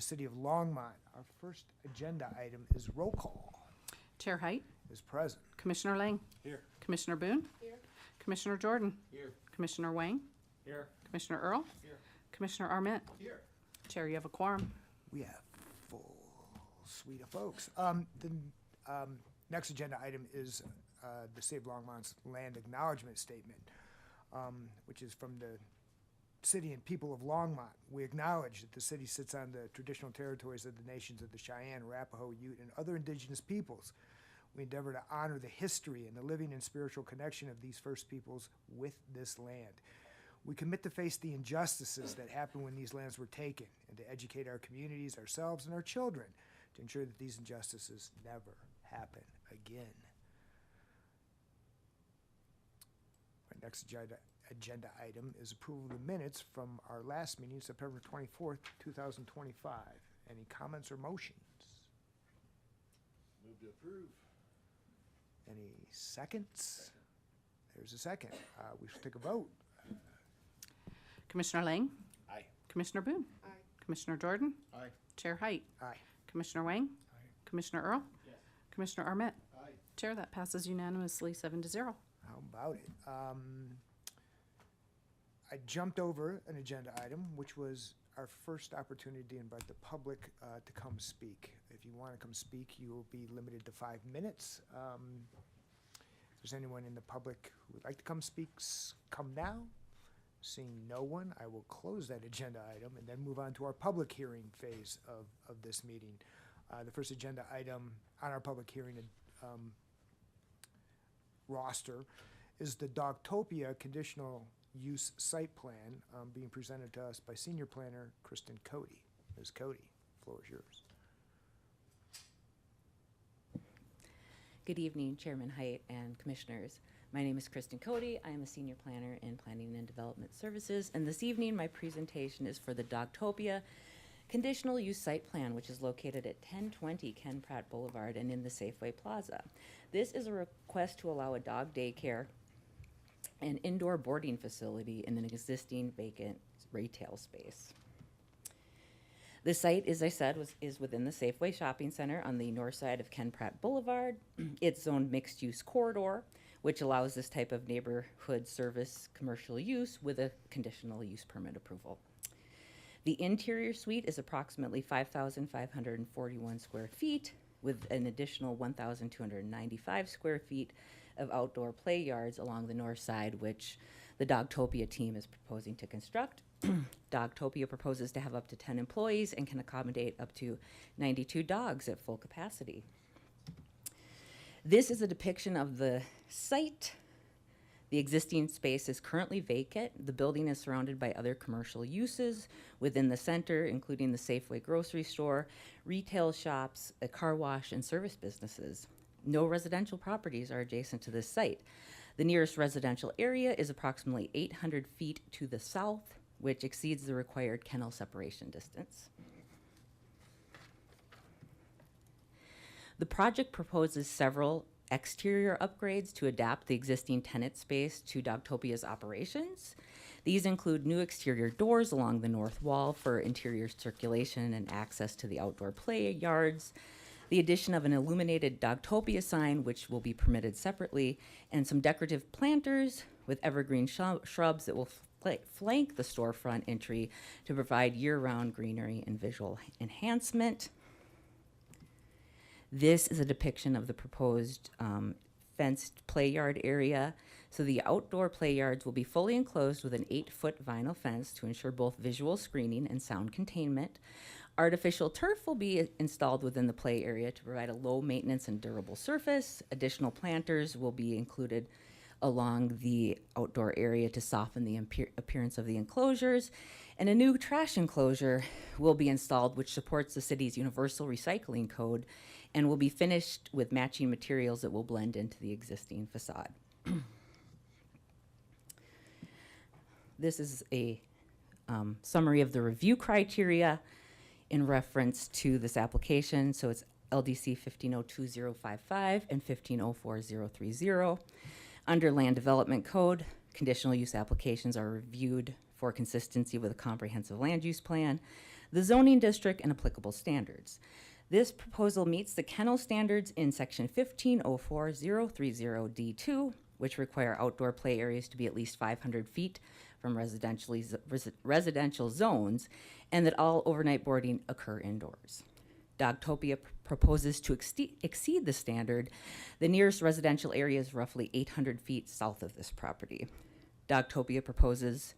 city of Longmont. Our first agenda item is roll call. Chair Height, Is present. Commissioner Lang, Here. Commissioner Boone, Here. Commissioner Jordan, Here. Commissioner Wang, Here. Commissioner Earl, Here. Commissioner Arment. Here. Chair, you have a quorum. We have full suite of folks. Next agenda item is the City of Longmont's land acknowledgement statement, which is from the city and people of Longmont. We acknowledge that the city sits on the traditional territories of the nations of the Cheyenne, Arapaho, Ute, and other indigenous peoples. We endeavor to honor the history and the living and spiritual connection of these first peoples with this land. We commit to face the injustices that happened when these lands were taken and to educate our communities, ourselves, and our children to ensure that these injustices never happen again. Our next agenda item is approval of the minutes from our last meeting, September 24th, 2025. Any comments or motions? Move to approve. Any seconds? There's a second. We shall take a vote. Commissioner Lang, Aye. Commissioner Boone, Aye. Commissioner Jordan, Aye. Chair Height, Aye. Commissioner Wang, Aye. Commissioner Earl, Yes. Commissioner Arment. Aye. Chair, that passes unanimously 7-0. How about it? I jumped over an agenda item, which was our first opportunity to invite the public to come speak. If you want to come speak, you will be limited to 5 minutes. If there's anyone in the public who would like to come speak, come now. Seeing no one, I will close that agenda item and then move on to our public hearing phase of this meeting. The first agenda item on our public hearing roster is the Dogtopia conditional use site plan being presented to us by senior planner Kristen Cody. Ms. Cody, floor is yours. Good evening, Chairman Height and Commissioners. My name is Kristen Cody. I am a senior planner in Planning and Development Services, and this evening my presentation is for the Dogtopia Conditional Use Site Plan, which is located at 1020 Ken Pratt Boulevard and in the Safeway Plaza. This is a request to allow a dog daycare and indoor boarding facility in an existing vacant retail space. The site, as I said, is within the Safeway Shopping Center on the north side of Ken Pratt Boulevard. It's zoned mixed-use corridor, which allows this type of neighborhood service commercial use with a conditional use permit approval. The interior suite is approximately 5,541 square feet with an additional 1,295 square feet of outdoor play yards along the north side, which the Dogtopia team is proposing to construct. Dogtopia proposes to have up to 10 employees and can accommodate up to 92 dogs at full capacity. This is a depiction of the site. The existing space is currently vacant. The building is surrounded by other commercial uses within the center, including the Safeway grocery store, retail shops, a car wash, and service businesses. No residential properties are adjacent to this site. The nearest residential area is approximately 800 feet to the south, which exceeds the required kennel separation distance. The project proposes several exterior upgrades to adapt the existing tenant space to Dogtopia's operations. These include new exterior doors along the north wall for interior circulation and access to the outdoor play yards, the addition of an illuminated Dogtopia sign, which will be permitted separately, and some decorative planters with evergreen shrubs that will flank the storefront entry to provide year-round greenery and visual enhancement. This is a depiction of the proposed fenced play yard area. So the outdoor play yards will be fully enclosed with an 8-foot vinyl fence to ensure both visual screening and sound containment. Artificial turf will be installed within the play area to provide a low maintenance and durable surface. Additional planters will be included along the outdoor area to soften the appearance of the enclosures. And a new trash enclosure will be installed, which supports the city's universal recycling code and will be finished with matching materials that will blend into the existing facade. This is a summary of the review criteria in reference to this application. So it's LDC 1502055 and 1504030. Under Land Development Code, conditional use applications are reviewed for consistency with a comprehensive land use plan. the zoning district, and applicable standards. This proposal meets the kennel standards in section 1504030D2, which require outdoor play areas to be at least 500 feet from residential zones, and that all overnight boarding occur indoors. Dogtopia proposes to exceed the standard. The nearest residential area is roughly 800 feet south of this property. Dogtopia proposes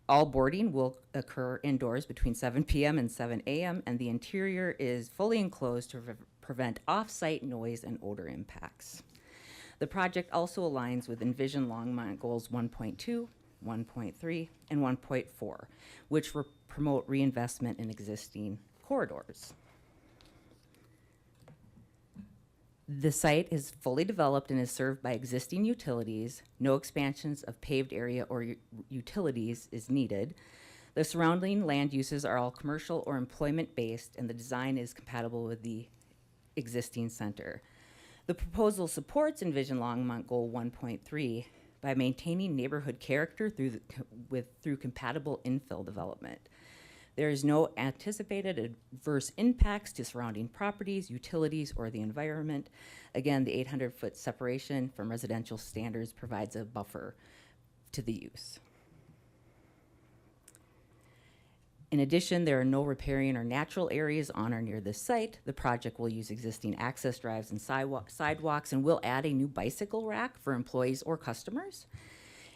all boarding will occur indoors between 7 p.m. and 7 a.m., and the interior is fully enclosed to prevent off-site noise and odor impacts. The project also aligns with Envision Longmont Goals 1.2, 1.3, and 1.4, which promote reinvestment in existing corridors. The site is fully developed and is served by existing utilities. No expansions of paved area or utilities is needed. The surrounding land uses are all commercial or employment-based, and the design is compatible with the existing center. The proposal supports Envision Longmont Goal 1.3 by maintaining neighborhood character through compatible infill development. There is no anticipated adverse impacts to surrounding properties, utilities, or the environment. Again, the 800-foot separation from residential standards provides a buffer to the use. In addition, there are no riparian or natural areas on or near this site. The project will use existing access drives and sidewalks and will add a new bicycle rack for employees or customers.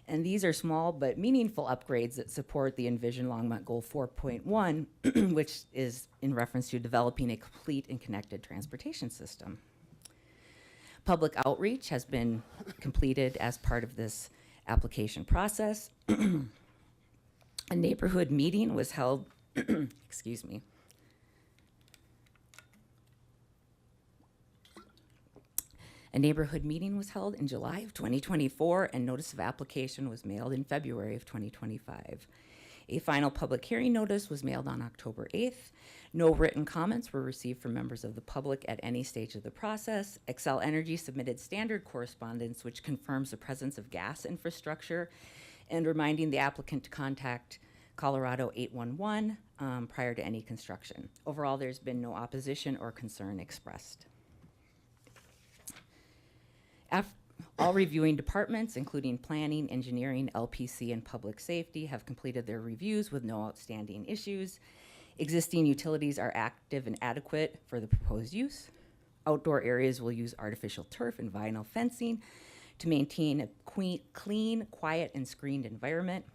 And these are small but meaningful upgrades that support the Envision Longmont Goal 4.1, which is in reference to developing a complete and connected transportation system. Public outreach has been completed as part of this application process. A neighborhood meeting was held, excuse me. A neighborhood meeting was held in July of 2024, and notice of application was mailed in February of 2025. A final public hearing notice was mailed on October 8th. No written comments were received from members of the public at any stage of the process. Xcel Energy submitted standard correspondence which confirms the presence of gas infrastructure and reminding the applicant to contact Colorado 811 prior to any construction. Overall, there's been no opposition or concern expressed. All reviewing departments, including planning, engineering, LPC, and public safety, have completed their reviews with no outstanding issues. Existing utilities are active and adequate for the proposed use. Outdoor areas will use artificial turf and vinyl fencing to maintain a clean, quiet, and screened environment.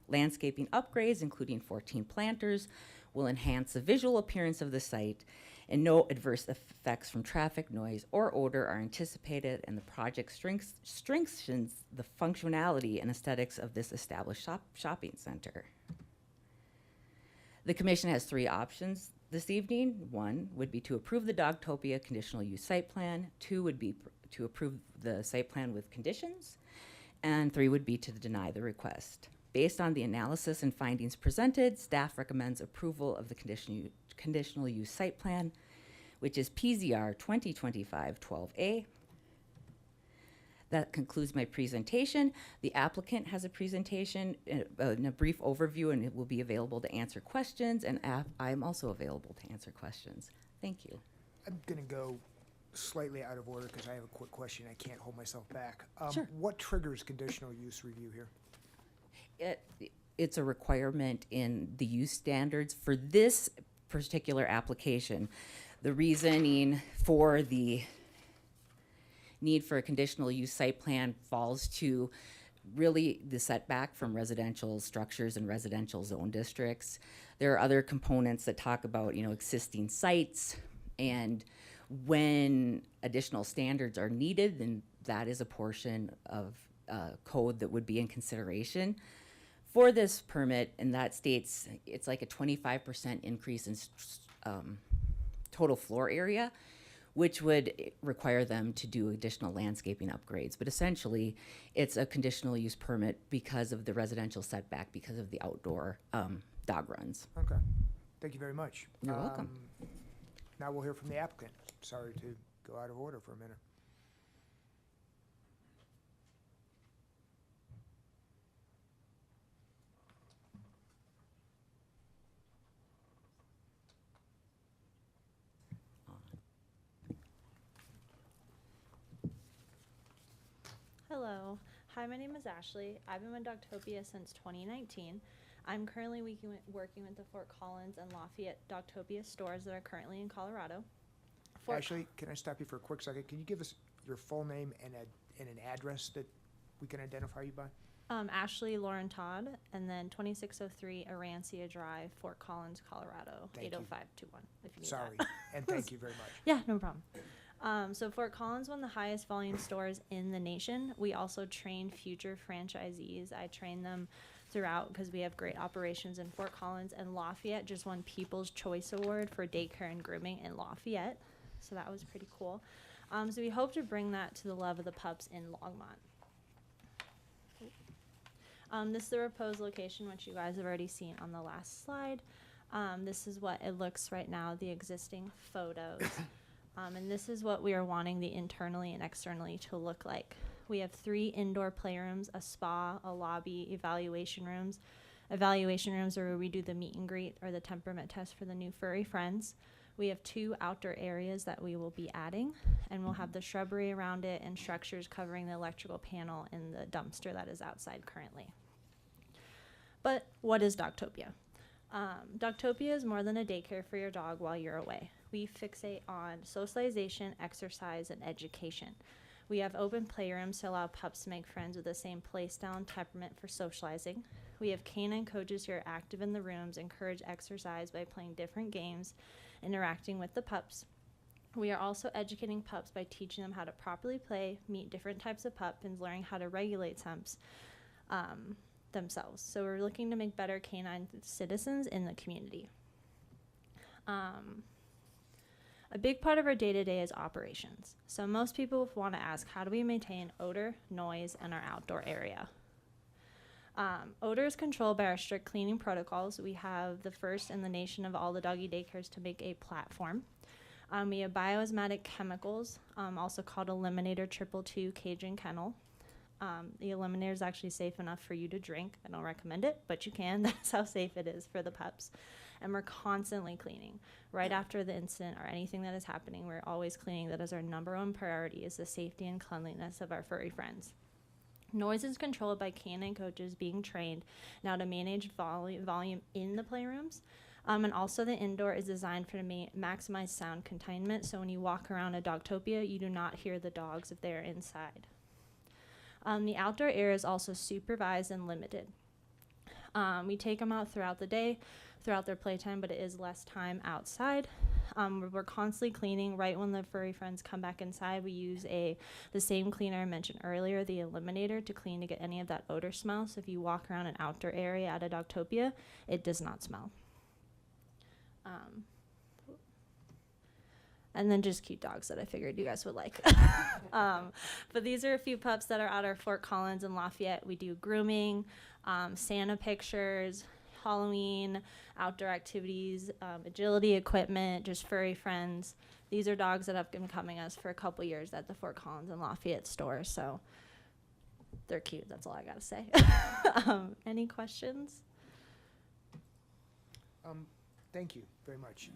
Landscaping upgrades, including 14 planters, will enhance the visual appearance of the site, and no adverse effects from traffic, noise, or odor are anticipated, and the project strengthens the functionality and aesthetics of this established shopping center. The commission has three options this evening. One would be to approve the Dogtopia conditional use site plan. Two would be to approve the site plan with conditions. And three would be to deny the request. Based on the analysis and findings presented, staff recommends approval of the conditional use site plan, which is PZR 2025-12A. That concludes my presentation. The applicant has a presentation and a brief overview, and it will be available to answer questions, and I'm also available to answer questions. Thank you. I'm gonna go slightly out of order because I have a quick question. I can't hold myself back. Sure. What triggers conditional use review here? It's a requirement in the use standards for this particular application. The reasoning for the need for a conditional use site plan falls to really the setback from residential structures and residential zone districts. There are other components that talk about, existing sites, and when additional standards are needed, then that is a portion of code that would be in consideration for this permit, and that states it's like a 25% increase in total floor area, which would require them to do additional landscaping upgrades. But essentially, it's a conditional use permit because of the residential setback, because of the outdoor dog runs. Okay, thank you very much. You're welcome. Now we'll hear from the applicant. Sorry to go out of order for a minute. Hello. Hi, my name is Ashley. I've been with Doctopia since 2019. I'm currently working with the Fort Collins and Lafayette Doctopia stores that are currently in Colorado. Ashley, can I stop you for a quick second? Can you give us your full name and an address that we can identify you by? Ashley Lauren Todd, and then 2603 Arancia Drive, Fort Collins, Colorado, Thank you. 80521, if you need Sorry, that. and thank you very much. Yeah, no problem. So Fort Collins, one of the highest volume stores in the nation. We also train future franchisees. I train them throughout because we have great operations in Fort Collins, and Lafayette just won People's Choice Award for daycare and grooming in Lafayette. So that was pretty cool. So we hope to bring that to the love of the pups in Longmont. This is the proposed location, which you guys have already seen on the last slide. This is what it looks right now, the existing photos. And this is what we are wanting the internally and externally to look like. We have 3 indoor playrooms, a spa, a lobby, evaluation rooms. Evaluation rooms are where we do the meet and greet or the temperament test for the new furry friends. We have 2 outdoor areas that we will be adding, and we'll have the shrubbery around it and structures covering the electrical panel and the dumpster that is outside currently. But what is Doctopia? Doctopia is more than a daycare for your dog while you're away. We fixate on socialization, exercise, and education. We have open playrooms to allow pups to make friends with the same play style and temperament for socializing. We have canine coaches who are active in the rooms, encourage exercise by playing different games, interacting with the pups. We are also educating pups by teaching them how to properly play, meet different types of pups, and learning how to regulate themselves. So we're looking to make better canine citizens in the community. A big part of our day-to-day is operations. So most people want to ask, how do we maintain odor, noise, and our outdoor area? Odor is controlled by our strict cleaning protocols. We have the first in the nation of all the doggy daycares to make a platform. We have bioosmotic chemicals, also called Eliminator 222 Cage and Kennel. The Eliminator is actually safe enough for you to drink. I don't recommend it, but you can. That's how safe it is for the pups. And we're constantly cleaning. Right after the incident or anything that is happening, we're always cleaning. That is our number 1 priority, is the safety and cleanliness of our furry friends. Noise is controlled by canine coaches being trained now to manage volume in the playrooms. And also the indoor is designed for maximize sound containment. So when you walk around a Doctopia, you do not hear the dogs if they are inside. The outdoor area is also supervised and limited. We take them out throughout the day, throughout their playtime, but it is less time outside. We're constantly cleaning. Right when the furry friends come back inside, we use the same cleaner I mentioned earlier, the Eliminator, to clean to get any of that odor smell. So if you walk around an outdoor area at a Doctopia, it does not smell. And then just cute dogs that I figured you guys would like. But these are a few pups that are at our Fort Collins and Lafayette. We do grooming, Santa pictures, Halloween, outdoor activities, agility equipment, just furry friends. These are dogs that have been coming us for a couple years at the Fort Collins and Lafayette store. So they're cute. That's all I got to say. Any questions? Thank you very much.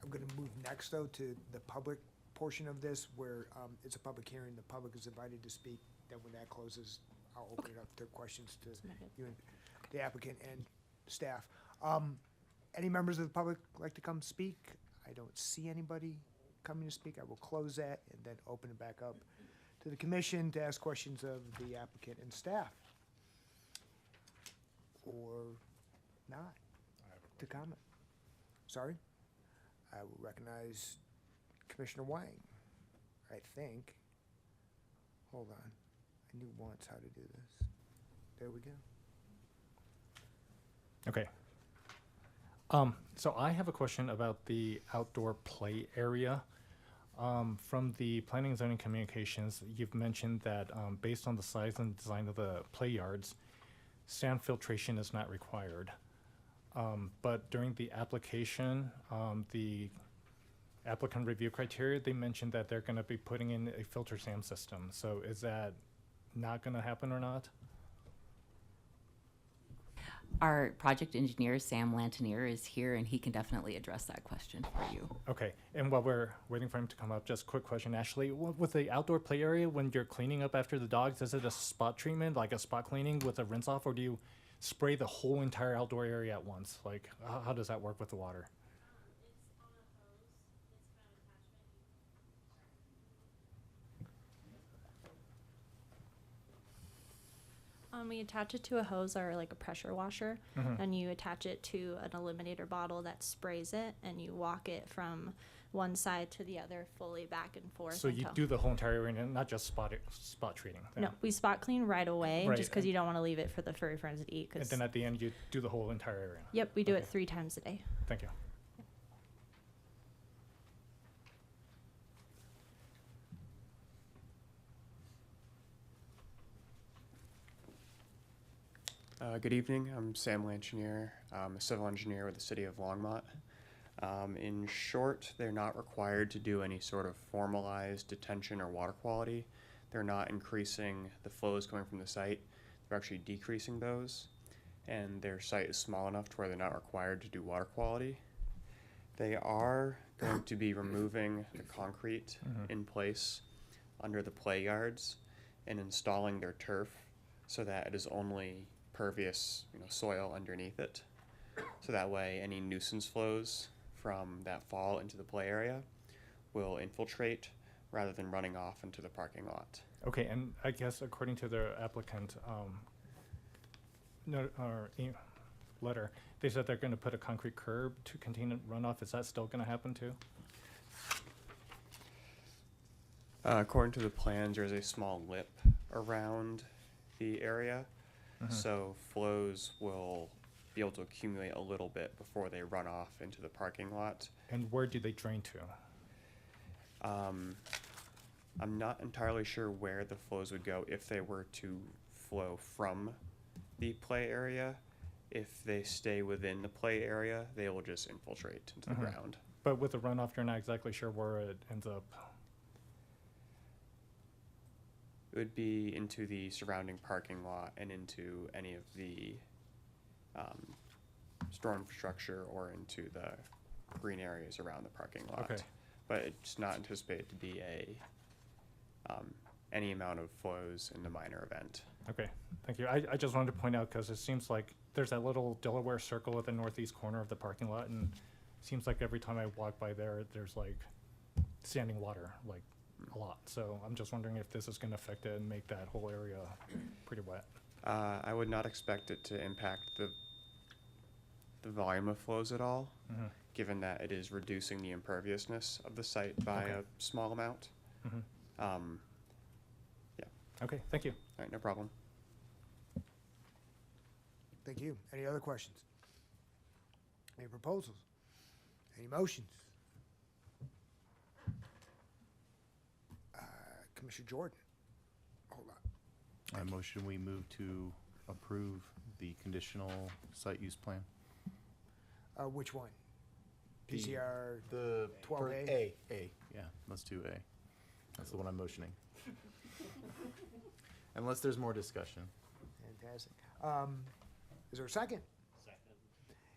I'm going to move next, though, to the public portion of this, where it's a public hearing. The public is invited to speak. Then when that closes, I'll open it up to questions to you and the applicant and staff. Any members of the public like to come speak? I don't see anybody coming to speak. I will close that and then open it back up to the commission to ask questions of the applicant and staff. Or not, to comment. Sorry? I will recognize Commissioner Wang, I think. Hold on. I knew once how to do this. There we go. Okay. So I have a question about the outdoor play area. From the Planning and Zoning Communications, you've mentioned that based on the size and design of the play yards, sand filtration is not required. But during the application, the applicant review criteria, they mentioned that they're going to be putting in a filter sand system. So is that not going to happen or not? Our project engineer, Sam Lantinier, is here, and he can definitely address that question for you. Okay, and while we're waiting for him to come up, just a quick question, Ashley. With the outdoor play area, when you're cleaning up after the dogs, is it a spot treatment, like a spot cleaning with a rinse off, or do you spray the whole entire outdoor area at once? Like, how does that work with the water? We attach it to a hose or like a pressure washer, and you attach it to an eliminator bottle that sprays it, and you walk it from one side to the other, fully back and forth. So you do the whole entire area, and not just spot treating? Then. No, we spot clean right away, Right, just because and- you don't want to leave it for the furry friends to eat. And 'Cause then at the end, you do the whole entire area? yep, we do Okay. it 3 times a day. Thank you. Good evening. I'm Sam Lanchinier. I'm a civil engineer with the city of Longmont. In short, they're not required to do any sort of formalized detention or water quality. They're not increasing the flows coming from the site. They're actually decreasing those. And their site is small enough to where they're not required to do water quality. They are going to be removing the concrete in place under the play yards and installing their turf so that it is only pervious, soil underneath it. So that way any nuisance flows from that fall into the play area will infiltrate rather than running off into the parking lot. Okay, and I guess according to the applicant, letter, they said they're going to put a concrete curb to contain runoff. Is that still going to happen too? According to the plans, there's a small lip around the area, so flows will be able to accumulate a little bit before they run off into the parking lot. And where do they drain to? I'm not entirely sure where the flows would go if they were to flow from the play area. If they stay within the play area, they will just infiltrate into the ground. But with the runoff, you're not exactly sure where it ends up. It would be into the surrounding parking lot and into any of the store infrastructure or into the green areas around the parking lot. Okay. But it's not anticipated to be any amount of flows in the minor event. Okay, thank you. I just wanted to point out because it seems like there's that little Delaware circle at the northeast corner of the parking lot, and it seems like every time I walk by there, there's like standing water, like a lot. So I'm just wondering if this is going to affect it and make that whole area pretty wet. I would not expect it to impact the volume of flows at all, given that it is reducing the imperviousness of the site by Okay. a small amount. Okay, thank you. All right, no problem. Thank you. Any other questions? Any proposals? Any motions? Commissioner Jordan, hold on. I motion we move to approve the conditional site use plan. Which one? PCR The 12A? A, yeah, let's do A. That's the one I'm motioning. Unless there's more discussion. Fantastic. Is there a second? Second.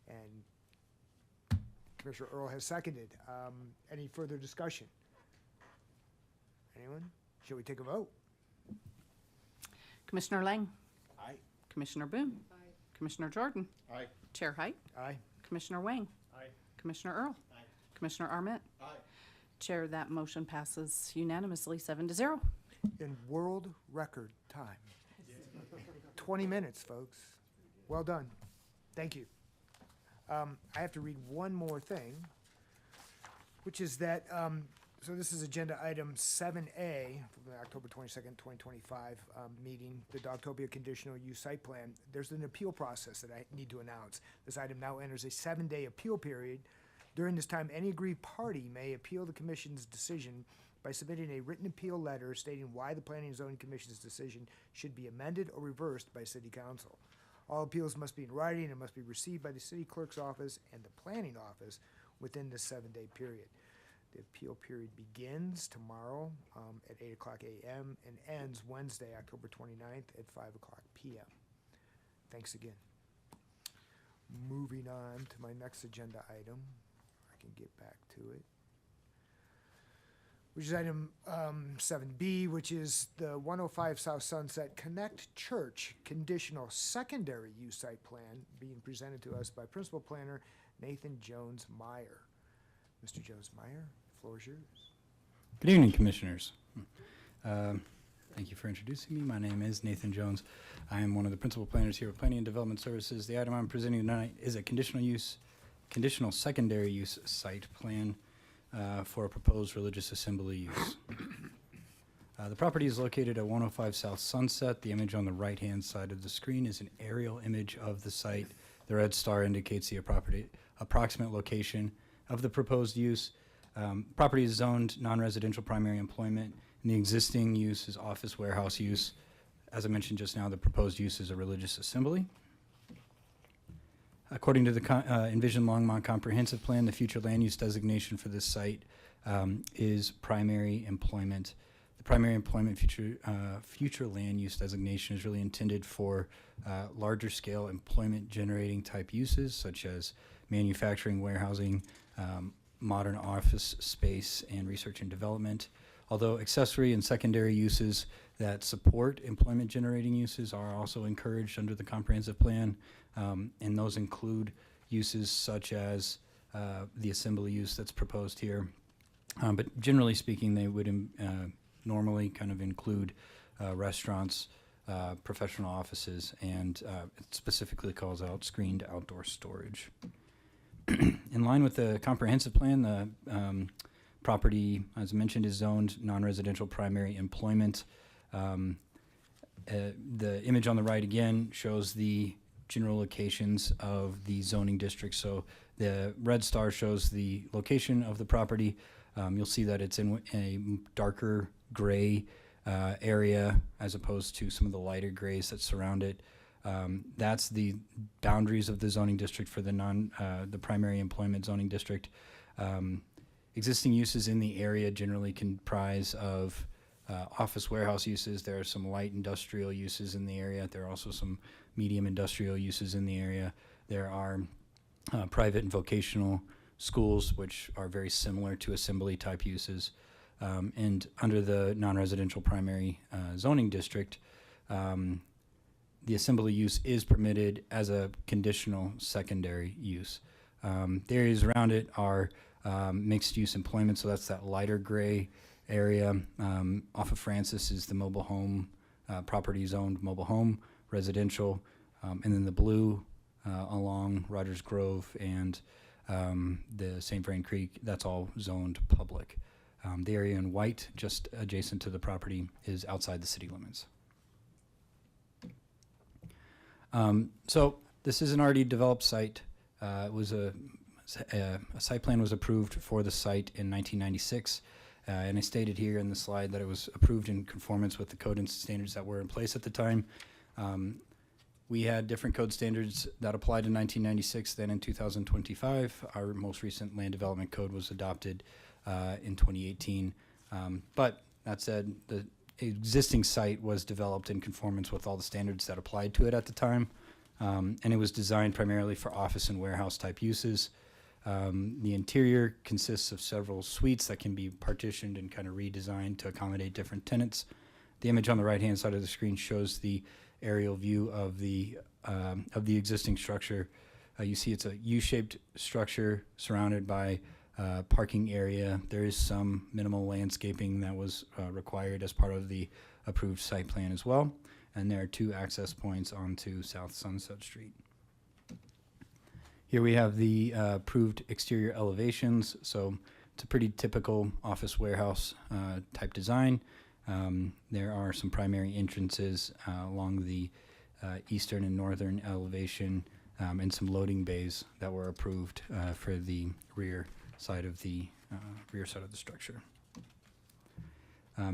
And Commissioner Earl has seconded. Any further discussion? Anyone? Shall we take a vote? Commissioner Lang. Aye. Commissioner Boone. Commissioner Jordan. Aye. Chair Height. Aye. Commissioner Wang. Aye. Commissioner Earl. Commissioner Arment. Chair, that motion passes unanimously 7-0. In world record time. 20 minutes, folks. Well done. Thank you. I have to read one more thing, which is that, so this is agenda item 7A from the October 22nd, 2025 meeting, the Dogtopia Conditional Use Site Plan. There's an appeal process that I need to announce. This item now enters a 7-day appeal period. During this time, any aggrieved party may appeal the commission's decision by submitting a written appeal letter stating why the Planning and Zoning Commission's decision should be amended or reversed by City Council. All appeals must be in writing and must be received by the City Clerk's office and the Planning Office within this 7-day period. The appeal period begins tomorrow at 8:00 a.m. and ends Wednesday, October 29th at 5:00 p.m. Thanks again. moving on to my next agenda item. I can get back to it. Which is item 7B, which is the 105 South Sunset Connect Church conditional secondary use site plan being presented to us by Principal Planner Nathan Jones Meyer. Mr. Jones Meyer, the floor is yours. Good evening, Commissioners. Thank you for introducing me. My name is Nathan Jones. I am one of the principal planners here at Planning and Development Services. The item I'm presenting tonight is a conditional secondary use site plan for a proposed religious assembly use. The property is located at 105 South Sunset. The image on the right-hand side of the screen is an aerial image of the site. The red star indicates the approximate location of the proposed use. Property is zoned non-residential primary employment, and the existing use is office warehouse use. As I mentioned just now, the proposed use is a religious assembly. According to the Envision Longmont Comprehensive Plan, the future land use designation for this site is primary employment. The primary employment future land use designation is really intended for larger scale employment generating type uses such as manufacturing, warehousing, modern office space, and research and development. Although accessory and secondary uses that support employment generating uses are also encouraged under the comprehensive plan, and those include uses such as the assembly use that's proposed here. But generally speaking, they would normally kind of include restaurants, professional offices, and it specifically calls out screened outdoor storage. In line with the comprehensive plan, the property, as mentioned, is zoned non-residential primary employment. The image on the right again shows the general locations of the zoning district. So the red star shows the location of the property. You'll see that it's in a darker gray area as opposed to some of the lighter grays that surround it. That's the boundaries of the zoning district for the primary employment zoning district. Existing uses in the area generally comprise of office warehouse uses. There are some light industrial uses in the area. There are also some medium industrial uses in the area. There are private and vocational schools, which are very similar to assembly type uses. And under the non-residential primary zoning district, the assembly use is permitted as a conditional secondary use. The areas around it are mixed use employment, so that's that lighter gray area. Off of Francis is the mobile home, property zoned mobile home, residential, and then the blue along Rogers Grove and the St. Vrain Creek, that's all zoned public. The area in white, just adjacent to the property, is outside the city limits. So this is an already developed site. It was a site plan was approved for the site in 1996, and I stated here in the slide that it was approved in conformance with the code and standards that were in place at the time. We had different code standards that applied in 1996. Then in 2025, our most recent land development code was adopted in 2018. But that said, the existing site was developed in conformance with all the standards that applied to it at the time, and it was designed primarily for office and warehouse type uses. The interior consists of several suites that can be partitioned and kind of redesigned to accommodate different tenants. The image on the right-hand side of the screen shows the aerial view of the existing structure. You see it's a U-shaped structure surrounded by parking area. There is some minimal landscaping that was required as part of the approved site plan as well. And there are 2 access points onto South Sunset Street. Here we have the approved exterior elevations. So it's a pretty typical office warehouse type design. There are some primary entrances along the eastern and northern elevation, and some loading bays that were approved for the rear side of the structure.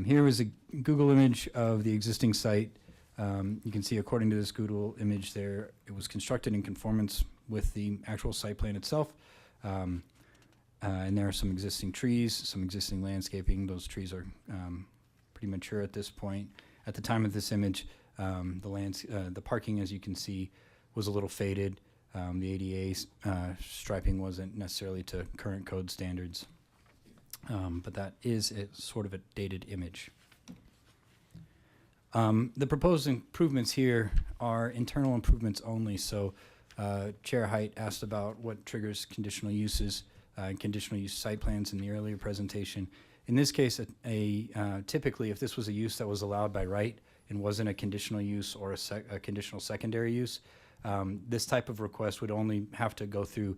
Here is a Google image of the existing site. You can see, according to this Google image there, it was constructed in conformance with the actual site plan itself. And there are some existing trees, some existing landscaping. Those trees are pretty mature at this point. At the time of this image, the parking, as you can see, was a little faded. The ADA striping wasn't necessarily to current code standards, but that is sort of a dated image. The proposed improvements here are internal improvements only. So Chair Height asked about what triggers conditional uses and conditional use site plans in the earlier presentation. In this case, typically if this was a use that was allowed by right and wasn't a conditional use or a conditional secondary use, this type of request would only have to go through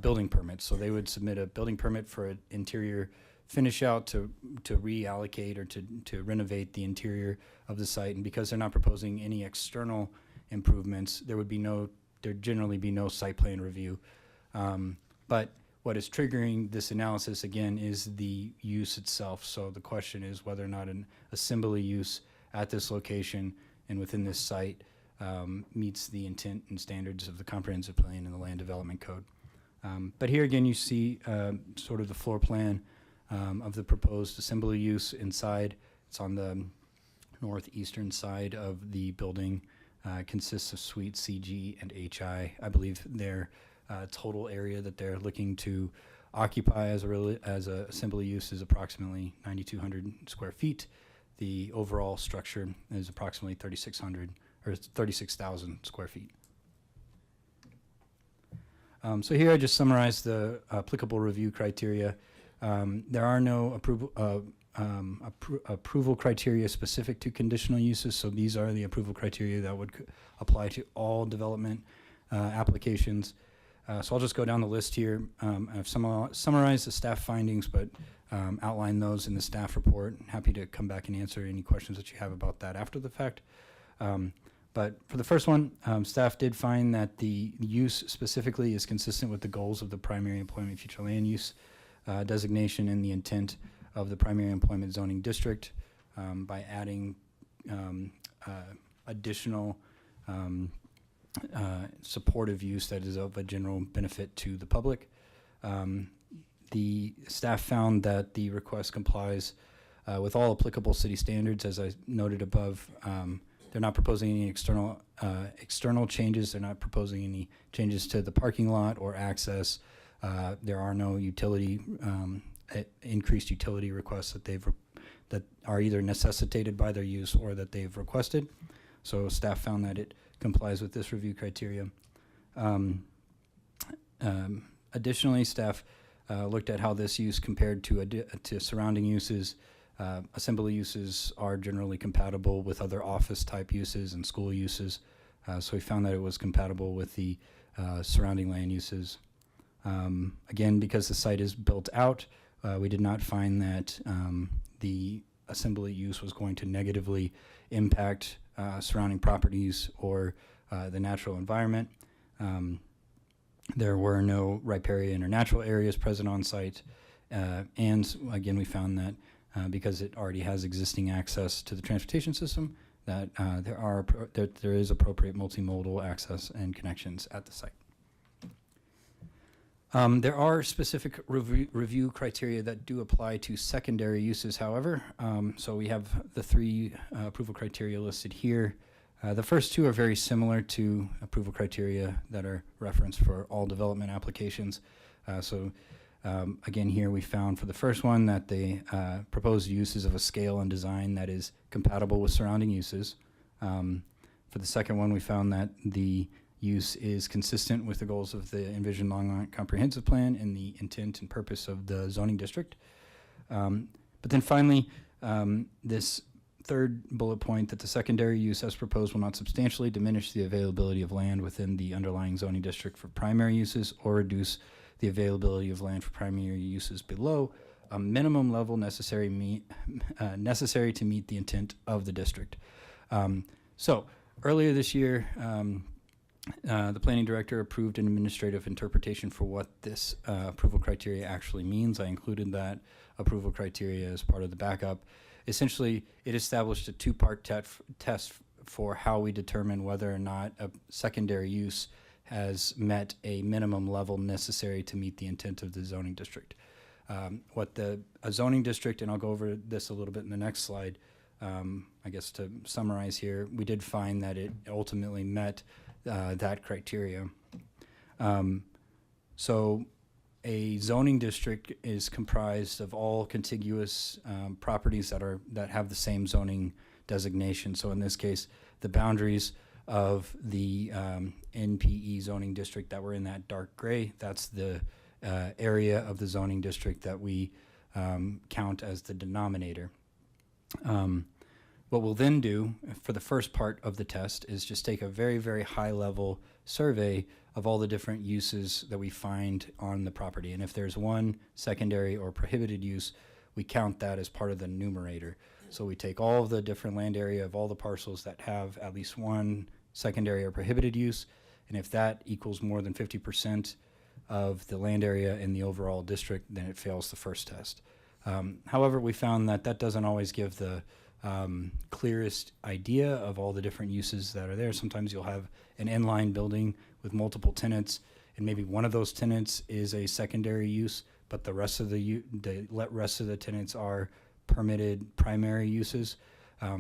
building permits. So they would submit a building permit for an interior finish out to reallocate or to renovate the interior of the site. And because they're not proposing any external improvements, there'd generally be no site plan review. But what is triggering this analysis again is the use itself. So the question is whether or not an assembly use at this location and within this site meets the intent and standards of the comprehensive plan and the land development code. But here again, you see sort of the floor plan of the proposed assembly use inside. It's on the northeastern side of the building. Consists of suite CG and HI. I believe their total area that they're looking to occupy as a assembly use is approximately 9,200 square feet. The overall structure is approximately 3,600 or 36,000 square feet. So here I just summarized the applicable review criteria. There are no approval criteria specific to conditional uses, so these are the approval criteria that would apply to all development applications. So I'll just go down the list here. I've summarized the staff findings, but outline those in the staff report. Happy to come back and answer any questions that you have about that after the fact. But for the first one, staff did find that the use specifically is consistent with the goals of the primary employment future land use designation and the intent of the primary employment zoning district by adding additional supportive use that is of a general benefit to the public. The staff found that the request complies with all applicable city standards, as I noted above. They're not proposing any external changes. They're not proposing any changes to the parking lot or access. There are no increased utility requests that are either necessitated by their use or that they've requested. So staff found that it complies with this review criteria. Additionally, staff looked at how this use compared to surrounding uses. Assembly uses are generally compatible with other office type uses and school uses. So we found that it was compatible with the surrounding land uses. Again, because the site is built out, we did not find that the assembly use was going to negatively impact surrounding properties or the natural environment. There were no riparian or natural areas present on site. And again, we found that because it already has existing access to the transportation system, that there is appropriate multimodal access and connections at the site. There are specific review criteria that do apply to secondary uses, however. So we have the three approval criteria listed here. The first two are very similar to approval criteria that are referenced for all development applications. Again, here we found for the first one that the proposed use is of a scale and design that is compatible with surrounding uses. For the second one, we found that the use is consistent with the goals of the Envision Longmont Comprehensive Plan and the intent and purpose of the zoning district. But then finally, this third bullet point that the secondary use as proposed will not substantially diminish the availability of land within the underlying zoning district for primary uses or reduce the availability of land for primary uses below a minimum level necessary to meet the intent of the district. So earlier this year, the planning director approved an administrative interpretation for what this approval criteria actually means. I included that approval criteria as part of the backup. Essentially, it established a two-part test for how we determine whether or not a secondary use has met a minimum level necessary to meet the intent of the zoning district. A zoning district, and I'll go over this a little bit in the next slide, I guess to summarize here, we did find that it ultimately met that criteria. So a zoning district is comprised of all contiguous properties that have the same zoning designation. So in this case, the boundaries of the NPE zoning district that were in that dark gray, that's the area of the zoning district that we count as the denominator. What we'll then do for the first part of the test is just take a very, very high level survey of all the different uses that we find on the property. And if there's one secondary or prohibited use, we count that as part of the numerator. So we take all of the different land area of all the parcels that have at least one secondary or prohibited use. And if that equals more than 50% of the land area in the overall district, then it fails the first test. However, we found that that doesn't always give the clearest idea of all the different uses that are there. Sometimes you'll have an inline building with multiple tenants, and maybe one of those tenants is a secondary use, but the rest of the rest of the tenants are permitted primary uses.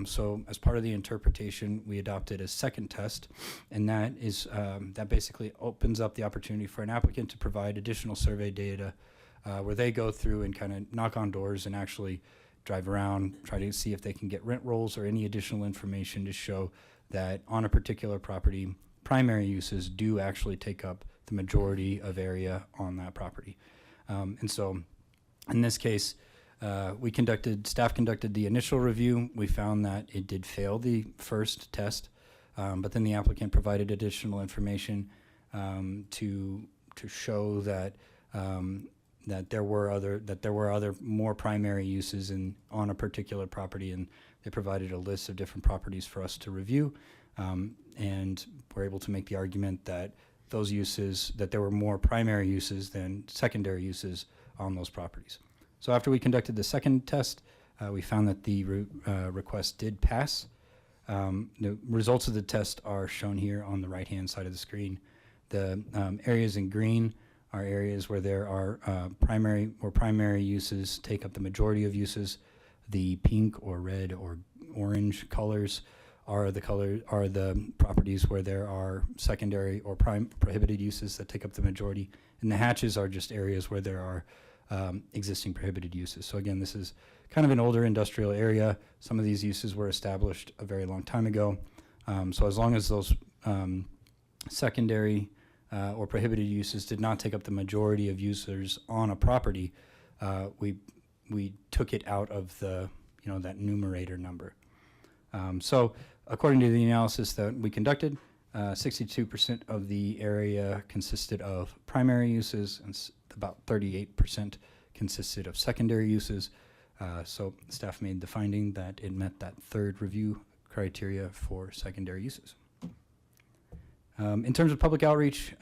So as part of the interpretation, we adopted a second test, and that is that basically opens up the opportunity for an applicant to provide additional survey data where they go through and kind of knock on doors and actually drive around, try to see if they can get rent rolls or any additional information to show that on a particular property, primary uses do actually take up the majority of area on that property. And so in this case, staff conducted the initial review. We found that it did fail the first test, but then the applicant provided additional information to show that that there were other more primary uses on a particular property, and they provided a list of different properties for us to review, and were able to make the argument that those uses, that there were more primary uses than secondary uses on those properties. So after we conducted the second test, we found that the request did pass. The results of the test are shown here on the right-hand side of the screen. The areas in green are areas where there are primary uses take up the majority of uses. The pink or red or orange colors are the properties where there are secondary or prohibited uses that take up the majority, and the hatches are just areas where there are existing prohibited uses. So again, this is kind of an older industrial area. Some of these uses were established a very long time ago. So as long as those secondary or prohibited uses did not take up the majority of users on a property, we took it out of the that numerator number. So according to the analysis that we conducted, 62% of the area consisted of primary uses, and about 38% consisted of secondary uses. So staff made the finding that it met that third review criteria for secondary uses. In terms of public outreach,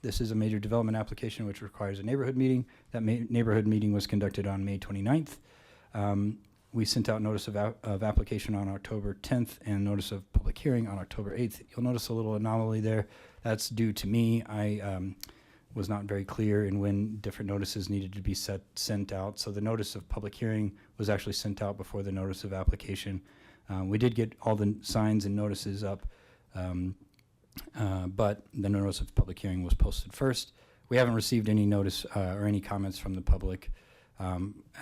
this is a major development application which requires a neighborhood meeting. That neighborhood meeting was conducted on May 29th. We sent out notice of application on October 10th and notice of public hearing on October 8th. You'll notice a little anomaly there. That's due to me. I was not very clear in when different notices needed to be sent out. So the notice of public hearing was actually sent out before the notice of application. We did get all the signs and notices up, but the notice of public hearing was posted first. We haven't received any notice or any comments from the public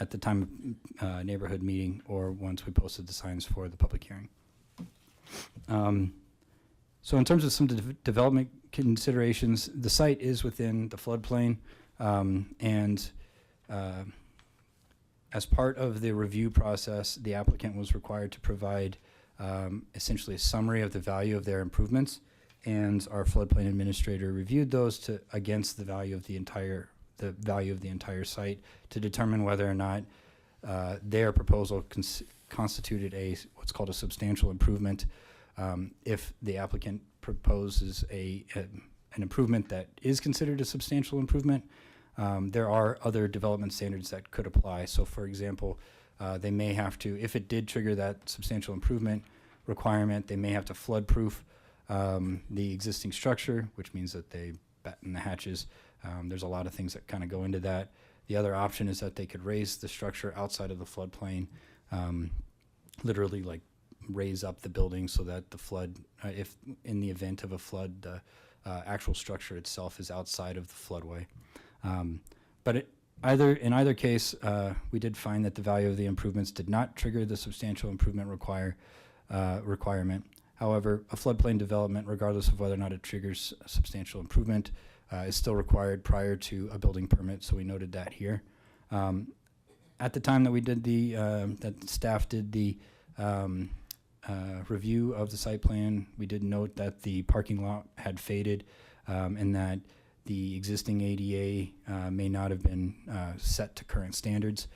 at the time of neighborhood meeting or once we posted the signs for the public hearing. So in terms of some development considerations, the site is within the floodplain, and as part of the review process, the applicant was required to provide essentially a summary of the value of their improvements, and our floodplain administrator reviewed those against the value of the entire site to determine whether or not their proposal constituted what's called a substantial improvement. If the applicant proposes an improvement that is considered a substantial improvement, there are other development standards that could apply. So for example, they may have to, if it did trigger that substantial improvement requirement, they may have to flood-proof the existing structure, which means that they batten the hatches. There's a lot of things that kind of go into that. The other option is that they could raise the structure outside of the floodplain, literally like raise up the building so that the flood, if in the event of a flood, actual structure itself is outside of the floodway. But in either case, we did find that the value of the improvements did not trigger the substantial improvement requirement. However, a floodplain development, regardless of whether or not it triggers a substantial improvement, is still required prior to a building permit, so we noted that here. At the time that we did that staff did the review of the site plan, we did note that the parking lot had faded and that the existing ADA may not have been set to current standards.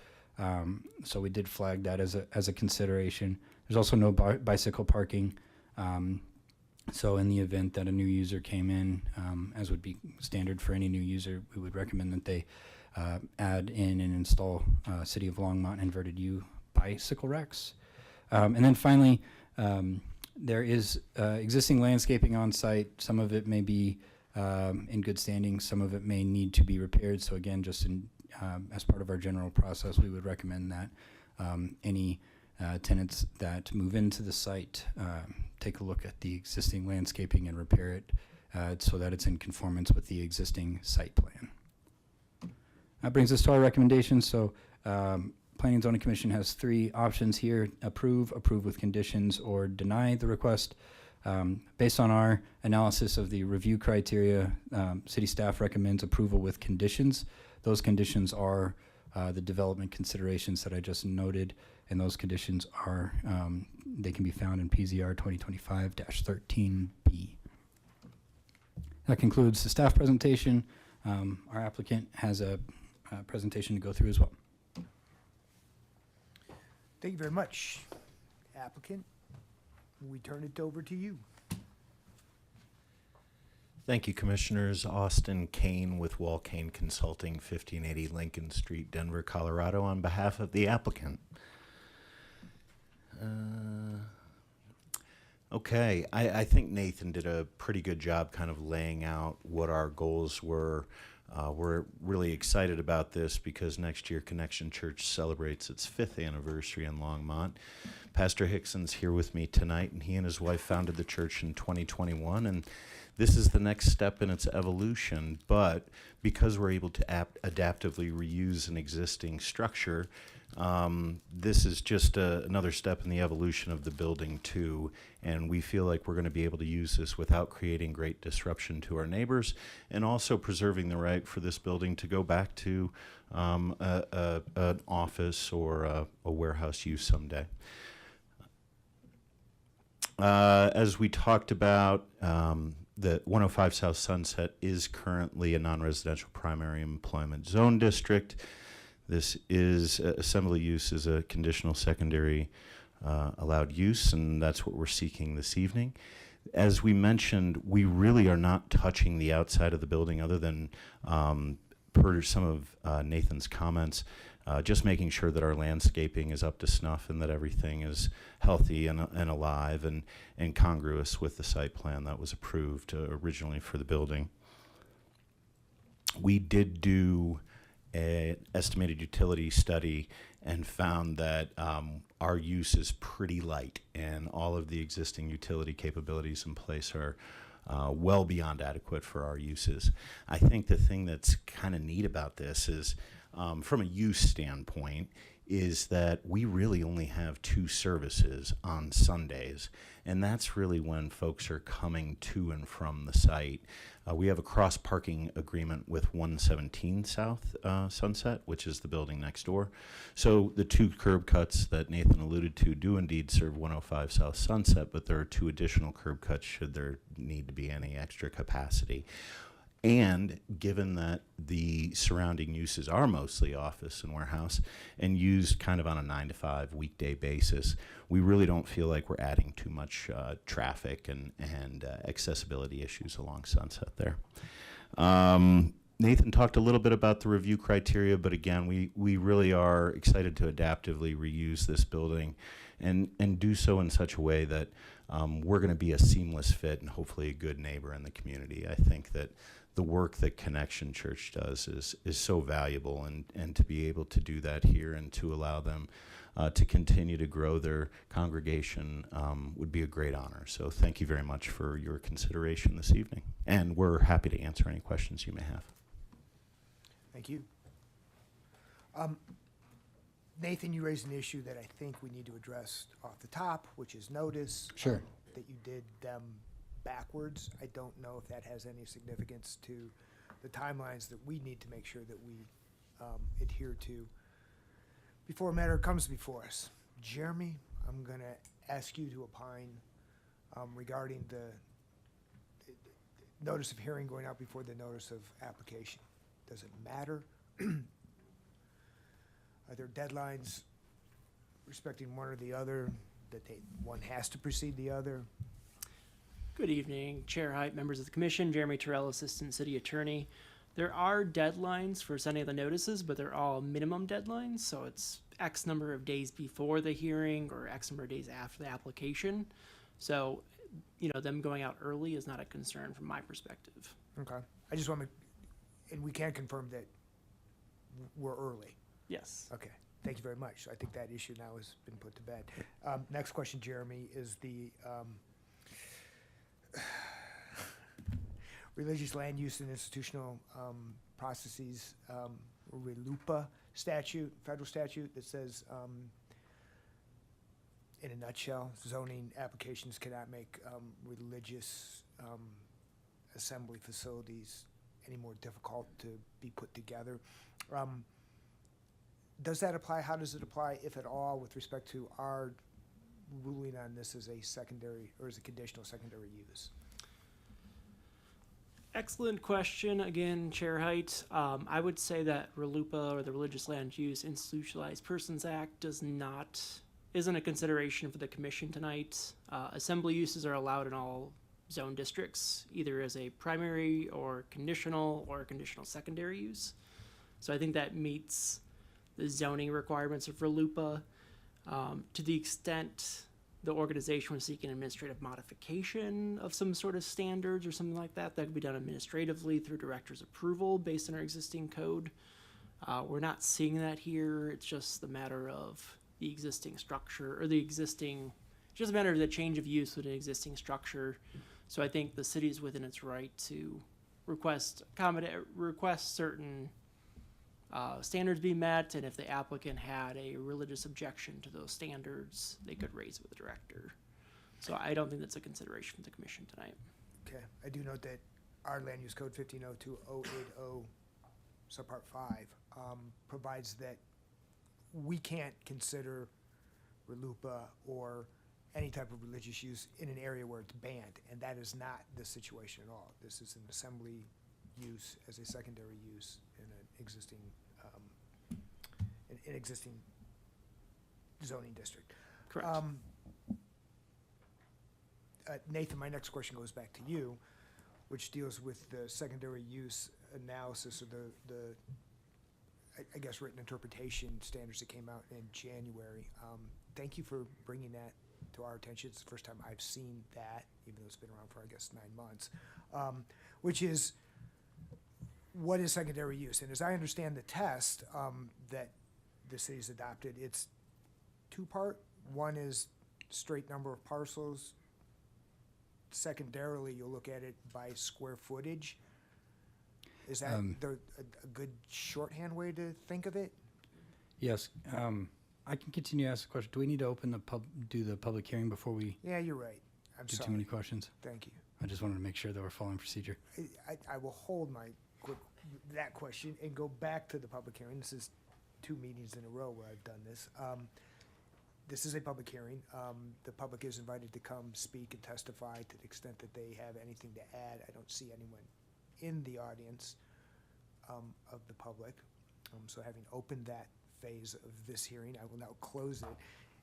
So we did flag that as a consideration. There's also no bicycle parking. So in the event that a new user came in, as would be standard for any new user, we would recommend that they add in and install City of Longmont inverted U bicycle racks. And then finally, there is existing landscaping on site. Some of it may be in good standing. Some of it may need to be repaired. So again, just as part of our general process, we would recommend that any tenants that move into the site take a look at the existing landscaping and repair it so that it's in conformance with the existing site plan. That brings us to our recommendations. So Planning and Zoning Commission has 3 options here: approve with conditions, or deny the request. Based on our analysis of the review criteria, city staff recommends approval with conditions. Those conditions are the development considerations that I just noted, and those conditions are, they can be found in PZR 2025-13B. That concludes the staff presentation. Our applicant has a presentation to go through as well. Thank you very much, applicant. We turn it over to you. Thank you, Commissioners. Austin Kane with Wall Kane Consulting, 1580 Lincoln Street, Denver, Colorado, on behalf of the applicant. Okay, I think Nathan did a pretty good job kind of laying out what our goals were. We're really excited about this because next year Connection Church celebrates its 5th anniversary in Longmont. Pastor Hickson's here with me tonight, and he and his wife founded the church in 2021, and this is the next step in its evolution. But because we're able to adaptively reuse an existing structure, this is just another step in the evolution of the building too, and we feel like we're going to be able to use this without creating great disruption to our neighbors, and also preserving the right for this building to go back to an office or a warehouse use someday. As we talked about, the 105 South Sunset is currently a non-residential primary employment zone district. This is assembly use is a conditional secondary allowed use, and that's what we're seeking this evening. As we mentioned, we really are not touching the outside of the building other than per some of Nathan's comments, just making sure that our landscaping is up to snuff and that everything is healthy and alive and congruous with the site plan that was approved originally for the building. We did do an estimated utility study and found that our use is pretty light, and all of the existing utility capabilities in place are well beyond adequate for our uses. I think the thing that's kind of neat about this is, from a use standpoint, is that we really only have 2 services on Sundays, and that's really when folks are coming to and from the site. We have a cross-parking agreement with 117 South Sunset, which is the building next door. So the 2 curb cuts that Nathan alluded to do indeed serve 105 South Sunset, but there are 2 additional curb cuts should there need to be any extra capacity. And given that the surrounding uses are mostly office and warehouse and used kind of on a 9-to-5 weekday basis, we really don't feel like we're adding too much traffic and accessibility issues along Sunset there. Nathan talked a little bit about the review criteria, but again, we really are excited to adaptively reuse this building and do so in such a way that we're going to be a seamless fit and hopefully a good neighbor in the community. I think that the work that Connection Church does is so valuable, and to be able to do that here and to allow them to continue to grow their congregation would be a great honor. So thank you very much for your consideration this evening. And we're happy to answer any questions you may have. Thank you. Nathan, you raised an issue that I think we need to address off the top, which is notice. Sure. That you did them backwards. I don't know if that has any significance to the timelines that we need to make sure that we adhere to before a matter comes before us. Jeremy, I'm going to ask you to opine regarding the notice of hearing going out before the notice of application. Does it matter? Are there deadlines respecting one or the other, that one has to precede the other? Good evening, Chair Height, members of the commission, Jeremy Terrell, Assistant City Attorney. There are deadlines for sending the notices, but they're all minimum deadlines, so it's X number of days before the hearing or X number of days after the application. So, them going out early is not a concern from my perspective. Okay. I just want to, and we can confirm that we're early. Yes. Okay. Thank you very much. I think that issue now has been put to bed. Next question, Jeremy, is the religious land use and institutional processes, RLUIPA statute, federal statute that says, in a nutshell, zoning applications cannot make religious assembly facilities any more difficult to be put together. Does that apply? How does it apply, if at all, with respect to our ruling on this as a secondary or as a conditional secondary use? Excellent question. Again, Chair Height, I would say that RLUIPA, or the Religious Land Use Institutionalized Persons Act, isn't a consideration for the commission tonight. Assembly uses are allowed in all zone districts, either as a primary or conditional secondary use. So I think that meets the zoning requirements of RLUIPA. To the extent the organization was seeking administrative modification of some sort of standards or something like that, that could be done administratively through director's approval based on our existing code. We're not seeing that here. It's just the matter of the existing structure, or it's just a matter of the change of use with an existing structure. So I think the city is within its right to request certain standards be met, and if the applicant had a religious objection to those standards, they could raise it with the director. So I don't think that's a consideration for the commission tonight. Okay. I do note that our land use code 1502-080 subpart 5 provides that we can't consider RLUIPA or any type of religious use in an area where it's banned, and that is not the situation at all. This is an assembly use as a secondary use in an existing existing zoning district. Correct. Nathan, my next question goes back to you, which deals with the secondary use analysis, or the I guess written interpretation standards that came out in January. Thank you for bringing that to our attention. It's the first time I've seen that, even though it's been around for, I guess, 9 months, which is, what is secondary use? And as I understand the test that the city's adopted, it's two-part. One is straight number of parcels. Secondarily, you'll look at it by square footage. Is that a good shorthand way to think of it? Yes. I can continue to ask the question. Do we need to open do the public hearing before we Yeah, you're right. I'm do sorry. too many questions? Thank you. I just wanted to make sure that we're following procedure. I will hold that question and go back to the public hearing. This is 2 meetings in a row where I've done this. This is a public hearing. The public is invited to come speak and testify to the extent that they have anything to add. I don't see anyone in the audience of the public. So having opened that phase of this hearing, I will now close it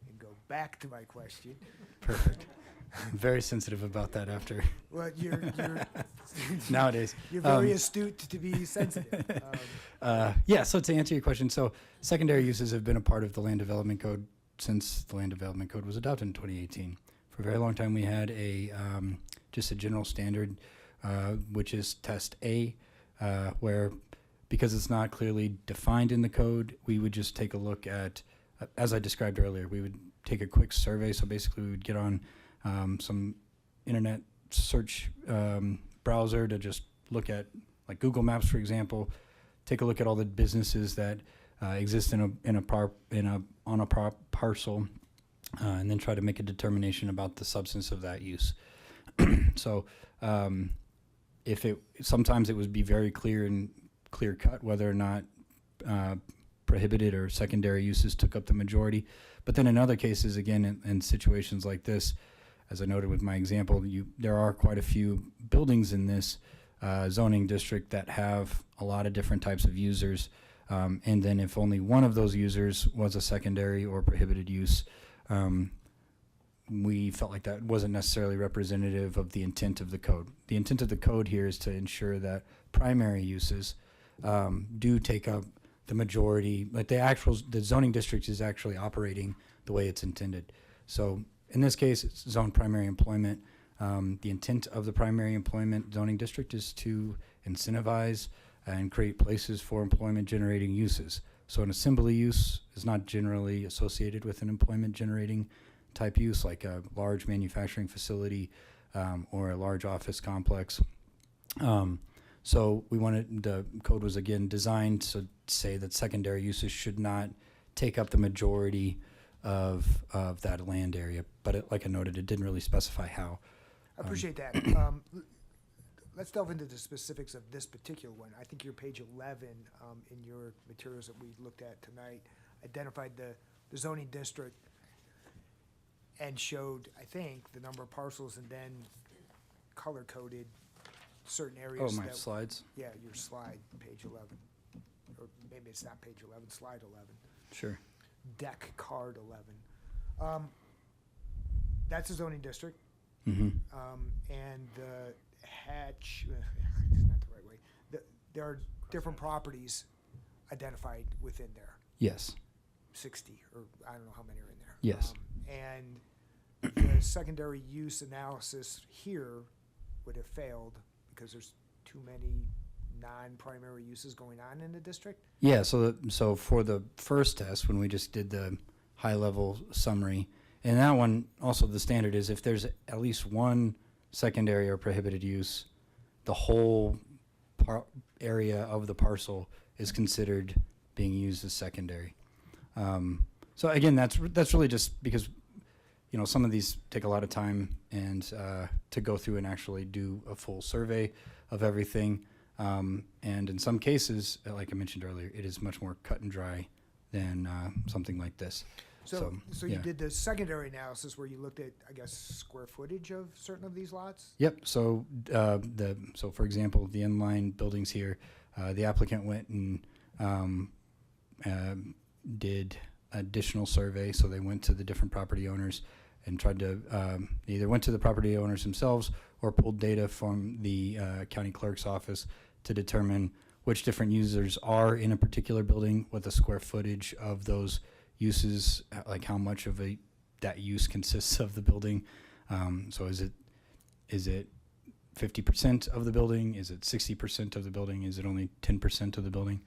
and go back to my question. Perfect. I'm very sensitive about that after Well, you're nowadays. you're very astute to be sensitive. Yeah, so to answer your question, so secondary uses have been a part of the Land Development Code since the Land Development Code was adopted in 2018. For a very long time, we had just a general standard, which is Test A, where because it's not clearly defined in the code, we would just take a look at as I described earlier, we would take a quick survey. So basically, we would get on some internet search browser to just look at, like Google Maps, for example, take a look at all the businesses that exist on a parcel, and then try to make a determination about the substance of that use. So, sometimes it would be very clear cut whether or not prohibited or secondary uses took up the majority. But then in other cases, again, in situations like this, as I noted with my example, there are quite a few buildings in this zoning district that have a lot of different types of users. And then if only one of those users was a secondary or prohibited use, we felt like that wasn't necessarily representative of the intent of the code. The intent of the code here is to ensure that primary uses do take up the majority, like the zoning district is actually operating the way it's intended. So in this case, it's zoned primary employment. The intent of the primary employment zoning district is to incentivize and create places for employment generating uses. So an assembly use is not generally associated with an employment generating type use, like a large manufacturing facility or a large office complex. So the code was again designed to say that secondary uses should not take up the majority of that land area. But like I noted, it didn't really specify how. I appreciate that. Let's delve into the specifics of this particular one. I think your page 11 in your materials that we looked at tonight identified the zoning district and showed, I think, the number of parcels and then color-coded certain areas. Oh, my slides? Yeah, your slide, page 11. Or maybe it's not page 11, slide 11. Sure. Deck card 11. That's a zoning district. Mm-hmm. And the hatch, it's not the right way. There are different properties identified within there, Yes. 60, or I don't know how many are in there. Yes. And the secondary use analysis here would have failed because there's too many non-primary uses going on in the district. Yeah, so for the first test, when we just did the high-level summary, and that one, also the standard is if there's at least one secondary or prohibited use, the whole area of the parcel is considered being used as secondary. So again, that's really just because, some of these take a lot of time and to go through and actually do a full survey of everything. And in some cases, like I mentioned earlier, it is much more cut and dry than something like this. So you yeah. did the secondary analysis where you looked at, I guess, square footage of certain of these lots? Yep. So so for example, the inline buildings here, the applicant went and did additional survey. So they went to the different property owners and tried to either went to the property owners themselves or pulled data from the county clerk's office to determine which different users are in a particular building, what the square footage of those uses, like how much of that use consists of the building. So is it 50% of the building? Is it 60% of the building? Is it only 10% of the building?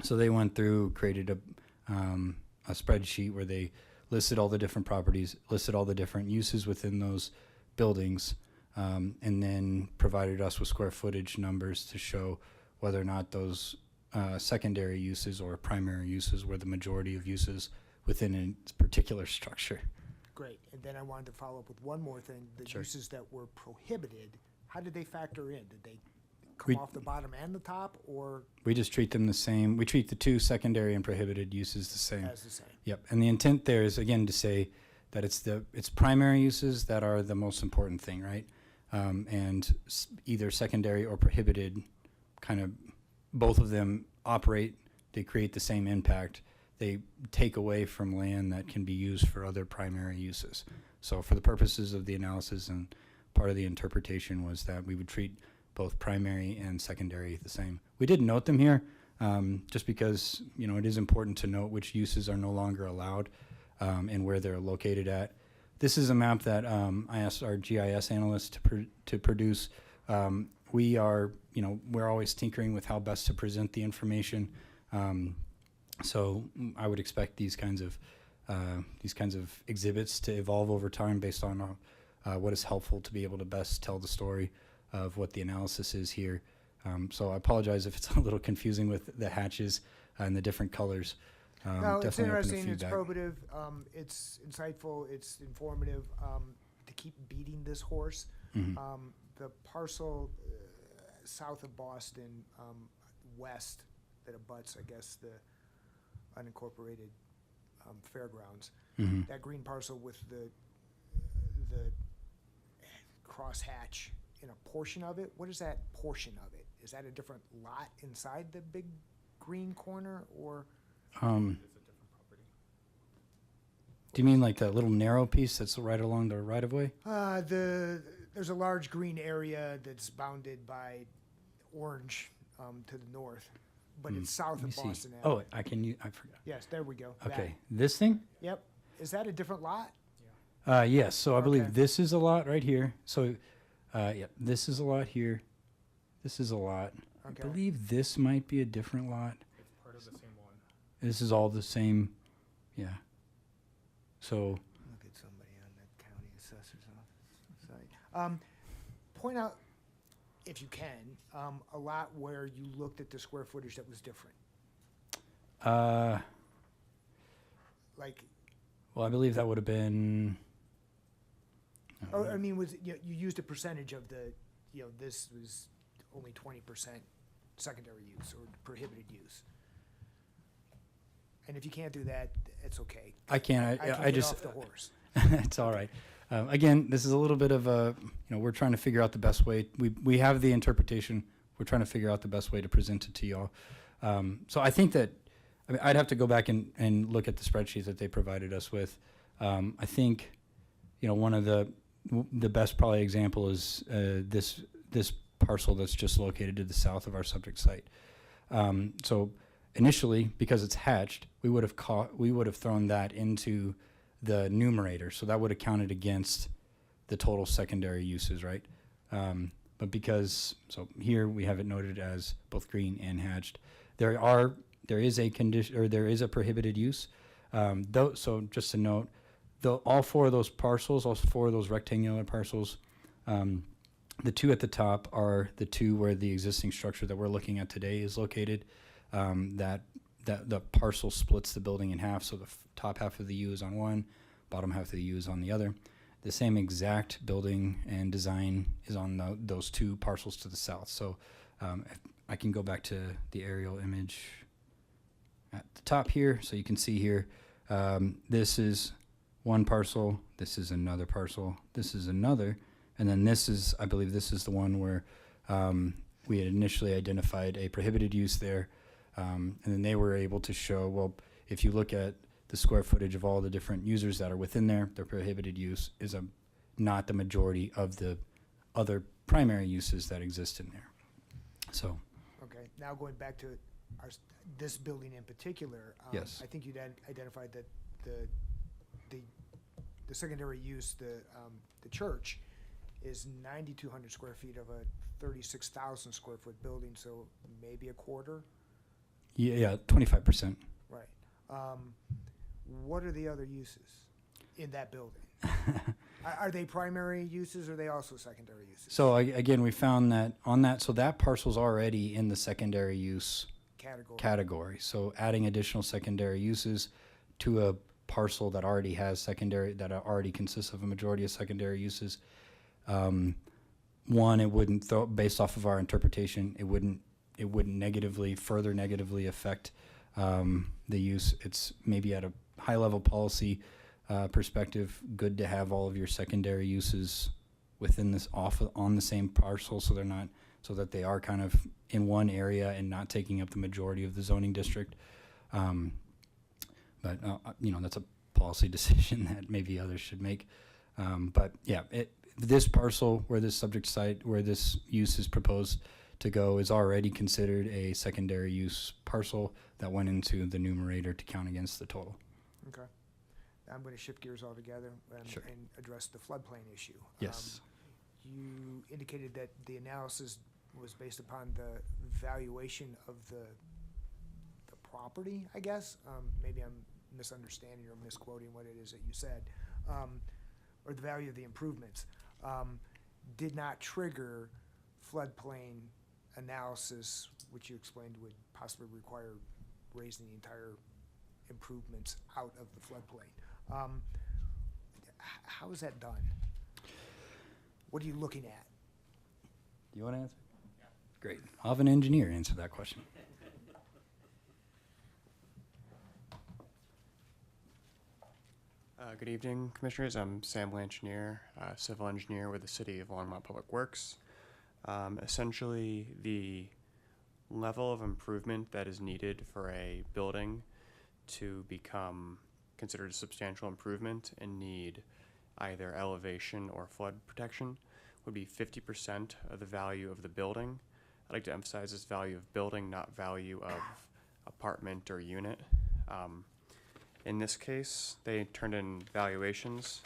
So they went through, created a spreadsheet where they listed all the different properties, listed all the different uses within those buildings, and then provided us with square footage numbers to show whether or not those secondary uses or primary uses were the majority of uses within a particular structure. Great. And then I wanted to follow up with one more thing. The Sure. uses that were prohibited, how did they factor in? Did they come off the bottom and the top, or We just treat them the same. We treat the two secondary and prohibited uses the same. as the same? Yep. And the intent there is, again, to say that it's primary uses that are the most important thing, right? And either secondary or prohibited, kind of both of them operate, they create the same impact. They take away from land that can be used for other primary uses. So for the purposes of the analysis and part of the interpretation was that we would treat both primary and secondary the same. We did note them here just because, it is important to note which uses are no longer allowed and where they're located at. This is a map that I asked our GIS analyst to produce. We're always tinkering with how best to present the information. So I would expect these kinds of exhibits to evolve over time based on what is helpful to be able to best tell the story of what the analysis is here. So I apologize if it's a little confusing with the hatches and the different colors. No, it's Definitely open to interesting, it's feedback. probative, it's insightful, it's informative, to keep beating this horse. Mhm. The parcel south of Boston, west, that abuts, I guess, the unincorporated fairgrounds. Mhm. That green parcel with the crosshatch in a portion of it, what is that portion of it? Is that a different lot inside the big green corner, or? Do you mean like that little narrow piece that's right along the right of way? There's a large green area that's bounded by orange to the north, but it's south Let me of see. Boston Avenue. Oh, I forgot. Yes, there we go. that. Okay, this thing? Yep. Is that a different lot? Yes. So I believe Okay. this is a lot right here. So, yeah, this is a lot here. This is a lot. Okay. I believe this might be a different lot. It's part of the same one. This is all the same. Yeah. So, Look at somebody on the county assessor's office site. Point out, if you can, a lot where you looked at the square footage that was different. Like, well, I believe that would have been. or, I mean, was you used a percentage of the, this was only 20% secondary use or prohibited use. And if you can't do that, it's okay. I can't. I I can just. get off the horse. It's all right. Again, this is a little bit of a, we're trying to figure out the best way. We have the interpretation. We're trying to figure out the best way to present it to y'all. So I think that, I mean, I'd have to go back and look at the spreadsheets that they provided us with. I think, one of the best probably example is this parcel that's just located to the south of our subject site. So initially, because it's hatched, we would have thrown that into the numerator, so that would have counted against the total secondary uses, right? But so here we have it noted as both green and hatched. There is a condition, or there is a prohibited use. So just to note, all four of those parcels, all four of those rectangular parcels, the two at the top are the two where the existing structure that we're looking at today is located. That the parcel splits the building in half, so the top half of the U is on one, bottom half of the U is on the other. The same exact building and design is on those two parcels to the south. So if I can go back to the aerial image at the top here, so you can see here, this is one parcel, this is another parcel, this is another, and then I believe this is the one where we had initially identified a prohibited use there. And then they were able to show, well, if you look at the square footage of all the different users that are within there, their prohibited use is not the majority of the other primary uses that exist in there. So, Okay, now going back to this building in particular. Yes. I think you'd identified that the secondary use, the church, is 9,200 square feet of a 36,000 square foot building, so maybe a quarter. yeah, 25%. Right. What are the other uses in that building? Are they primary uses, or are they also secondary uses? So again, we found that so that parcel's already in the secondary use category. So adding additional secondary uses to a parcel that already has that already consists of a majority of secondary uses, one, it wouldn't based off of our interpretation, it wouldn't further negatively affect the use. It's maybe at a high level policy perspective, good to have all of your secondary uses within this on the same parcel, so that they are kind of in one area and not taking up the majority of the zoning district. But that's a policy decision that maybe others should make. But yeah, this parcel where this subject site, where this use is proposed to go, is already considered a secondary use parcel that went into the numerator to count against the total. Okay. I'm going to shift gears altogether Sure. and address the floodplain issue. Yes. You indicated that the analysis was based upon the valuation of the property, I guess. Maybe I'm misunderstanding or misquoting what it is that you said. Or the value of the improvements, did not trigger floodplain analysis, which you explained would possibly require raising the entire improvements out of the floodplain. How is that done? What are you looking at? Do you want to answer? Yeah. Great. I'll have an engineer answer that question. Good evening, Commissioners. I'm Sam Blanchinier, civil engineer with the City of Longmont Public Works. Essentially, the level of improvement that is needed for a building to become considered a substantial improvement and need either elevation or flood protection would be 50% of the value of the building. I'd like to emphasize this value of building, not value of apartment or unit. In this case, they turned in valuations.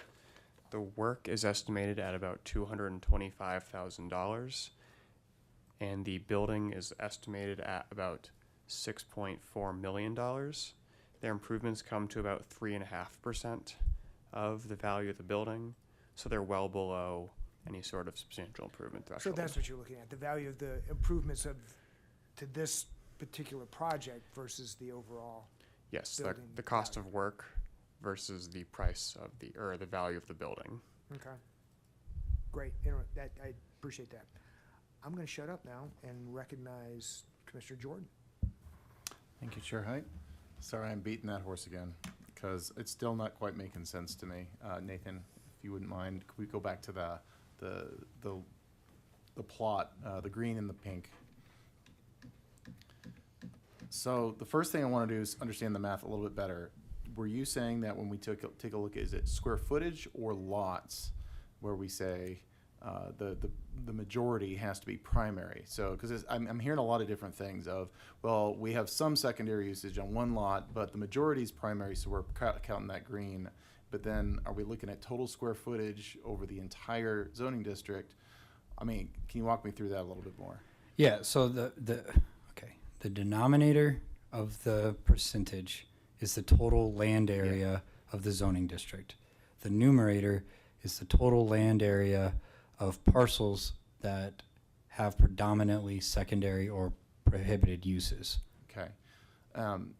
The work is estimated at about $225,000, and the building is estimated at about $6.4 million. Their improvements come to about 3.5% of the value of the building, so they're well below any sort of substantial improvement So threshold. that's what you're looking at, the value of the improvements to this particular project versus the overall. Yes, building the cost value. of work versus the price of the value of the building. Okay. Great. You know, I appreciate that. I'm going to shut up now and recognize Commissioner Jordan. Thank you, Chair Height. Sorry I'm beating that horse again, because it's still not quite making sense to me. Nathan, if you wouldn't mind, could we go back to the plot, the green and the pink? So the first thing I want to do is understand the math a little bit better. Were you saying that when we take a look, is it square footage or lots, where we say the majority has to be primary? So because I'm hearing a lot of different things of, well, we have some secondary usage on one lot, but the majority is primary, so we're counting that green. But then are we looking at total square footage over the entire zoning district? I mean, can you walk me through that a little bit more? Yeah, so the denominator of the percentage is the total land area of the zoning district. The numerator is the total land area of parcels that have predominantly secondary or prohibited uses. Okay. And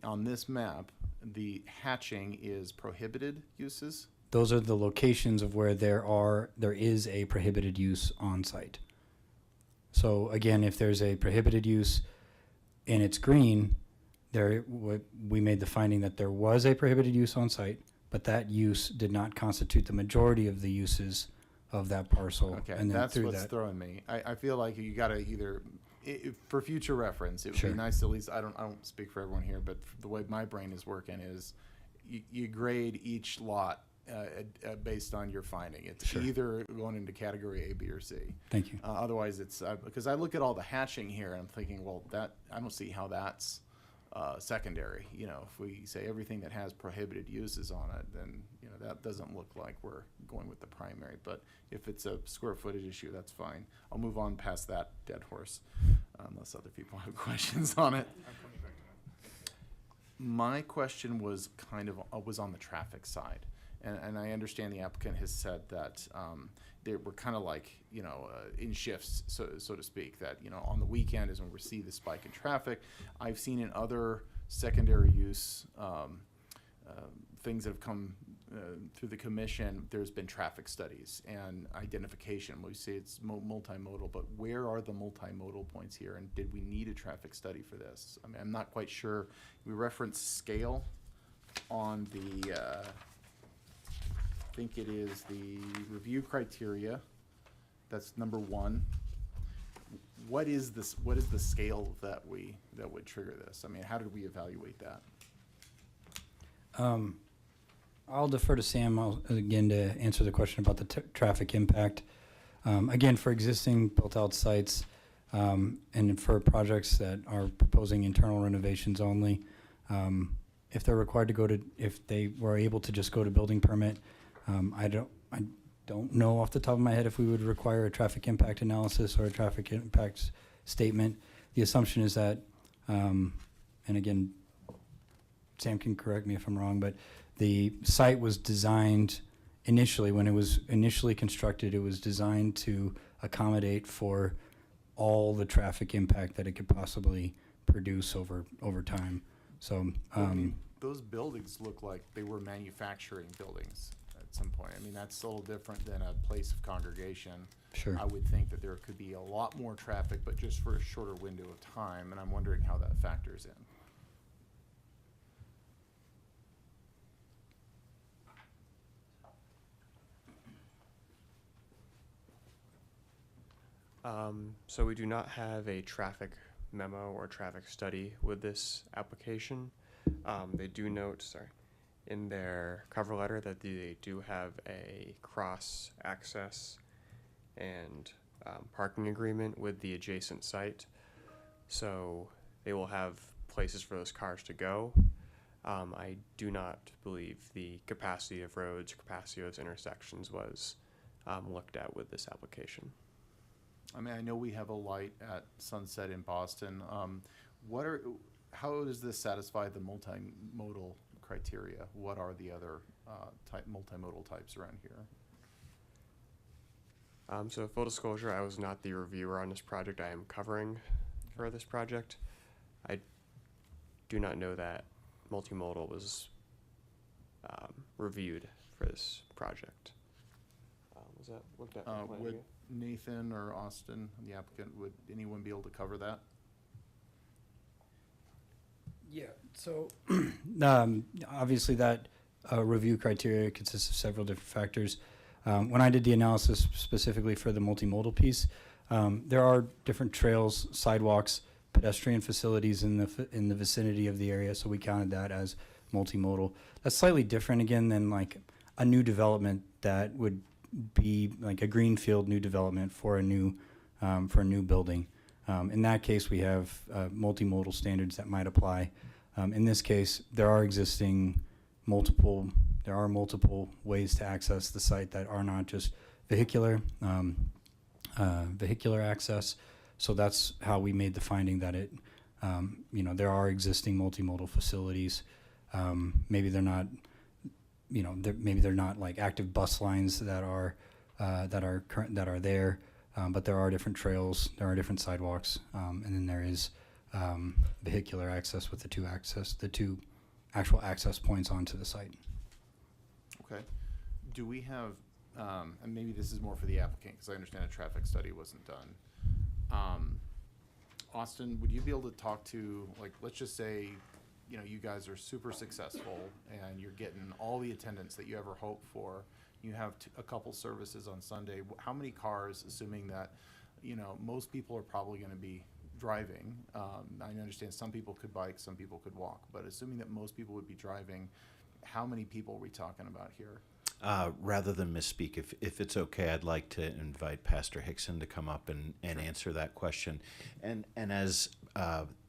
on this map, the hatching is prohibited uses? Those are the locations of where there is a prohibited use on site. So again, if there's a prohibited use and it's green, we made the finding that there was a prohibited use on site, but that use did not constitute the majority of the uses of that parcel. Okay, and then that's through what's that, throwing me. I feel like you got to either, for future reference, it would Sure. be nice to at least, I don't speak for everyone here, but the way my brain is working is you grade each lot based on your finding. It's Sure. either going into category A, B, or C. Thank you. Otherwise, it's because I look at all the hatching here and I'm thinking, well, I don't see how that's secondary. You know, if we say everything that has prohibited uses on it, then you know that doesn't look like we're going with the primary. But if it's a square footage issue, that's fine. I'll move on past that dead horse, unless other people have questions on it. My question was was on the traffic side. And I understand the applicant has said that they were kind of like, in shifts, so to speak, that, on the weekend is when we see the spike in traffic. I've seen in other secondary use things that have come through the commission, there's been traffic studies and identification. We say it's multimodal, but where are the multimodal points here? And did we need a traffic study for this? I mean, I'm not quite sure. We referenced scale on the... I think it is the review criteria. That's number one. What is this? What is the scale that would trigger this? I mean, how did we evaluate that? I'll defer to Sam again to answer the question about the traffic impact. Again, for existing built-out sites and for projects that are proposing internal renovations only, if they're required to if they were able to just go to building permit, I don't know off the top of my head if we would require a traffic impact analysis or a traffic impact statement. The assumption is that and again, Sam can correct me if I'm wrong, but the site was designed initially, when it was initially constructed, it was designed to accommodate for all the traffic impact that it could possibly produce over time. So, Those buildings look like they were manufacturing buildings at some point. I mean, that's a little different than a place of congregation. sure. I would think that there could be a lot more traffic, but just for a shorter window of time, and I'm wondering how that factors in. So we do not have a traffic memo or traffic study with this application. They do note, in their cover letter that they do have a cross access and parking agreement with the adjacent site. So they will have places for those cars to go. I do not believe the capacity of roads, capacity of those intersections was looked at with this application. I mean, I know we have a light at Sunset in Boston. How does this satisfy the multimodal criteria? What are the other multimodal types around here? So full disclosure, I was not the reviewer on this project. I am covering for this project. I do not know that multimodal was reviewed for this project. Was that looked at? Would Nathan or Austin, the applicant, would anyone be able to cover that? Yeah, so obviously that review criteria consists of several different factors. When I did the analysis specifically for the multimodal piece, there are different trails, sidewalks, pedestrian facilities in the vicinity of the area, so we counted that as multimodal. That's slightly different again than like a new development that would be like a greenfield new development for a new building. In that case, we have multimodal standards that might apply. In this case, there are multiple ways to access the site that are not just vehicular access. So that's how we made the finding that there are existing multimodal facilities. Maybe they're not, maybe they're not like active bus lines that are there. But there are different trails, there are different sidewalks, and then there is vehicular access with the two actual access points onto the site. Okay. Do we have, and maybe this is more for the applicant, because I understand a traffic study wasn't done. Austin, would you be able to talk to, like, let's just say, you guys are super successful and you're getting all the attendance that you ever hoped for. You have a couple services on Sunday. How many cars, assuming that, most people are probably going to be driving? I understand some people could bike, some people could walk, but assuming that most people would be driving, how many people are we talking about here? Rather than misspeak, if it's okay, I'd like to invite Pastor Hickson to come up and answer that question. And as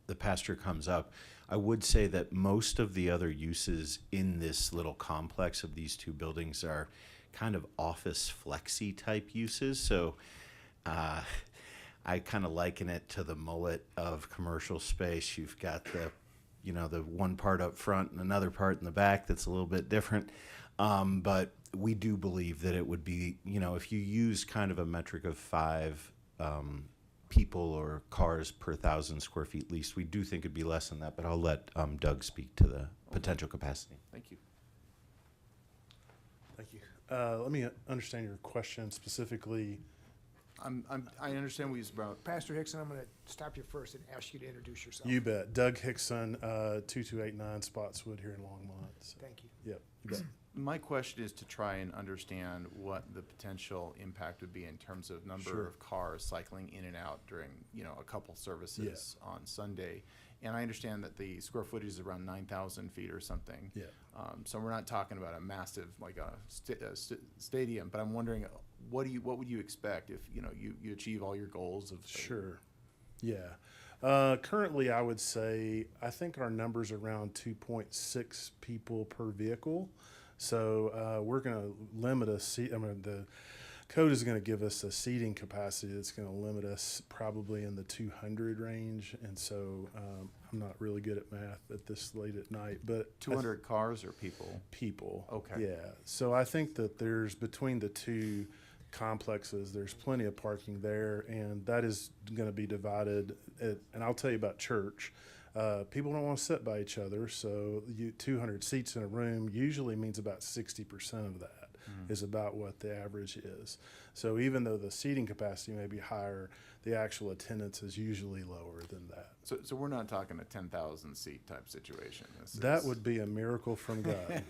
the pastor comes up, I would say that most of the other uses in this little complex of these two buildings are kind of office flexi type uses. So I kind of liken it to the mullet of commercial space. You've got the one part up front and another part in the back that's a little bit different. But we do believe that it would be, if you use kind of a metric of 5 people or cars per 1,000 square feet leased, we do think it'd be less than that, but I'll let Doug speak to the potential capacity. Thank you. Thank you. Let me understand your question specifically. I understand what you're about. Pastor Hickson, I'm going to stop you first and ask you to introduce yourself. You bet. Doug Hickson, 2289 Spotswood here in Longmont. So, Thank you. yep, you bet. My question is to try and understand what the potential impact would be in terms of number Sure. of cars cycling in and out during, a couple services on Sunday. And I understand that the square footage is around 9,000 feet or something. Yeah. So we're not talking about a massive, like a stadium, but I'm wondering, what would you expect if, you achieve all your goals of? Sure. Yeah. Currently, I would say, I think our number's around 2.6 people per vehicle. So we're going to limit the code is going to give us a seating capacity that's going to limit us probably in the 200 range. And so I'm not really good at math at this late at night, but 200 cars or people? people. Okay. Yeah. So I think that there's between the two complexes, there's plenty of parking there, and that is going to be divided. And I'll tell you about church. People don't want to sit by each other, so 200 seats in a room usually means about 60% of that is about what the average is. So even though the seating capacity may be higher, the actual attendance is usually lower than that. So we're not talking a 10,000 seat type situation. That would be a miracle from God.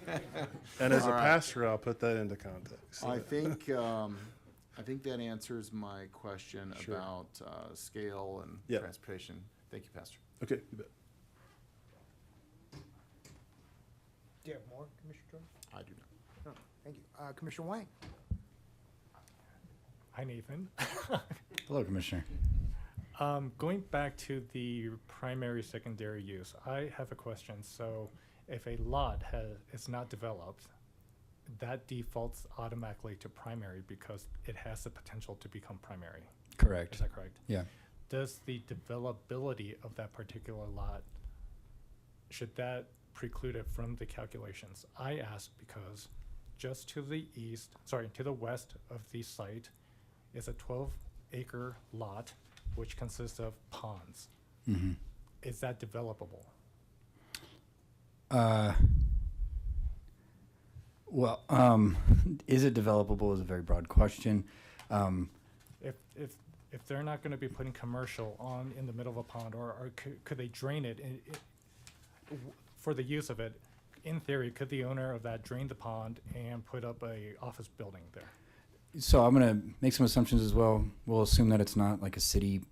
And as a All right. pastor, I'll put that into context. I think that answers my question Sure. about scale and Yep. transportation. Thank you, Pastor. Okay, you bet. Do you have more, Commissioner Jordan? I do not. No, thank you. Commissioner Wang? Hi, Nathan. Hello, Commissioner. Going back to the primary, secondary use, I have a question. So if a lot is not developed, that defaults automatically to primary because it has the potential to become primary. Correct. Is that correct? Yeah. Does the developability of that particular lot, should that preclude it from the calculations? I ask because just to the west of the site is a 12-acre lot which consists of ponds. Mm-hmm. Is that developable? Is it developable is a very broad question. If they're not going to be putting commercial on in the middle of a pond, or could they drain it for the use of it? In theory, could the owner of that drain the pond and put up a office building there? So I'm going to make some assumptions as well. We'll assume that it's not like a city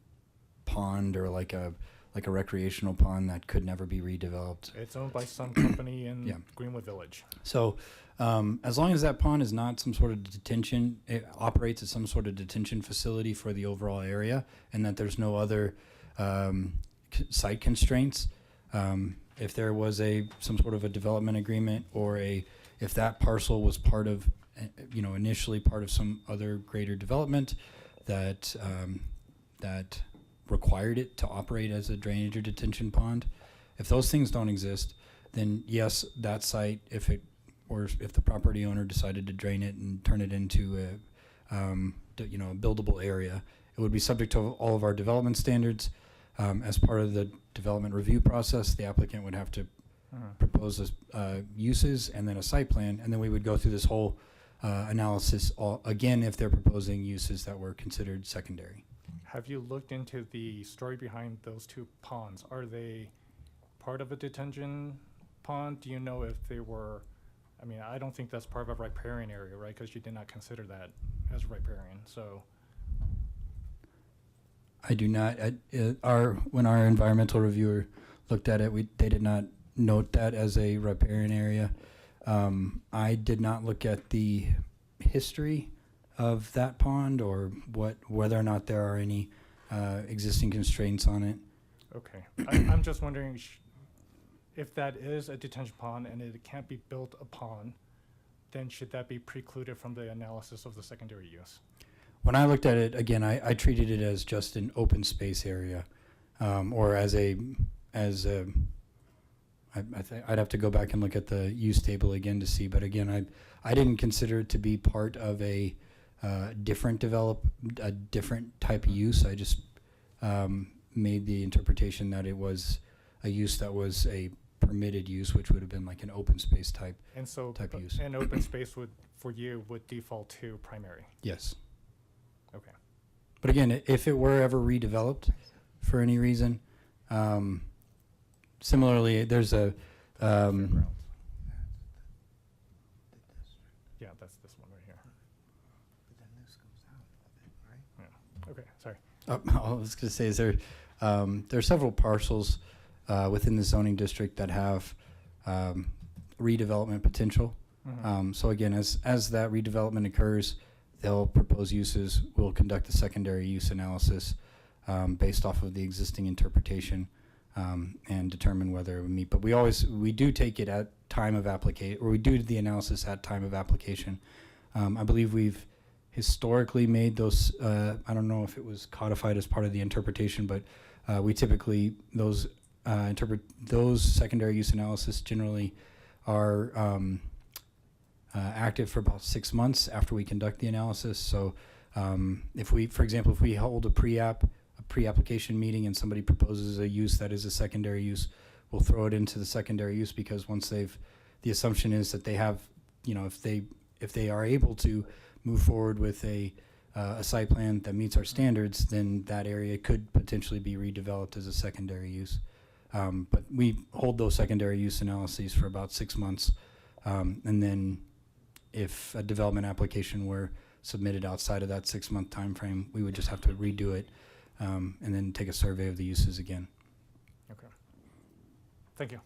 pond or like a recreational pond that could never be redeveloped. It's owned by some company in Yeah. Greenwood Village. So as long as that pond is not some sort of detention, it operates as some sort of detention facility for the overall area, and that there's no other site constraints. If there was some sort of a development agreement, or if that parcel was part of, initially part of some other greater development that required it to operate as a drainage or detention pond, if those things don't exist, then yes, that site, if the property owner decided to drain it and turn it into a buildable area, it would be subject to all of our development standards. As part of the development review process, the applicant would have to propose uses and then a site plan, and then we would go through this whole analysis again if they're proposing uses that were considered secondary. Have you looked into the story behind those two ponds? Are they part of a detention pond? Do you know if they were? I mean, I don't think that's part of a riparian area, right? Because you did not consider that as riparian. So I do not. When our environmental reviewer looked at it, they did not note that as a riparian area. I did not look at the history of that pond or whether or not there are any existing constraints on it. okay, I'm just wondering if that is a detention pond and it can't be built upon, then should that be precluded from the analysis of the secondary use? When I looked at it again, I treated it as just an open space area, or I'd have to go back and look at the use table again to see. But again, I didn't consider it to be part of a different type of use. I just made the interpretation that it was a use that was a permitted use, which would have been like an open space type use. An open space for you would default to primary. Yes. Okay. But again, if it were ever redeveloped for any reason, similarly, there's a Fairgrounds. Yeah, that's this one right here. But then this goes out of it, right? Okay, sorry. I was going to say, there are several parcels within the zoning district that have redevelopment potential. Mhm. So again, as that redevelopment occurs, they'll propose uses. We'll conduct a secondary use analysis based off of the existing interpretation and determine whether it would meet. But we do take it at time of application, or we do the analysis at time of application. I believe we've historically made those, I don't know if it was codified as part of the interpretation, but we typically, those secondary use analysis generally are active for about 6 months after we conduct the analysis. So if we, for example, if we hold a pre-application meeting and somebody proposes a use that is a secondary use, we'll throw it into the secondary use, because once the assumption is that they have, if they are able to move forward with a site plan that meets our standards, then that area could potentially be redeveloped as a secondary use. But we hold those secondary use analyses for about 6 months. And then if a development application were submitted outside of that 6-month time frame, we would just have to redo it and then take a survey of the uses again. Okay. Thank you.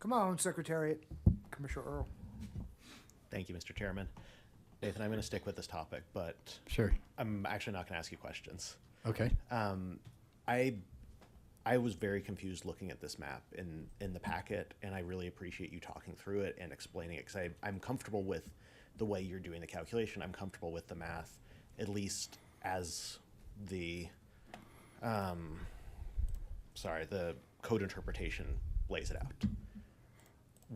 Come on, Secretariat. Commissioner Earl. Thank you, Mr. Chairman. Nathan, I'm going to stick with this topic, but Sure. I'm actually not going to ask you questions. Okay. I was very confused looking at this map in the packet, and I really appreciate you talking through it and explaining it, because I'm comfortable with the way you're doing the calculation. I'm comfortable with the math, at least as the the code interpretation lays it out.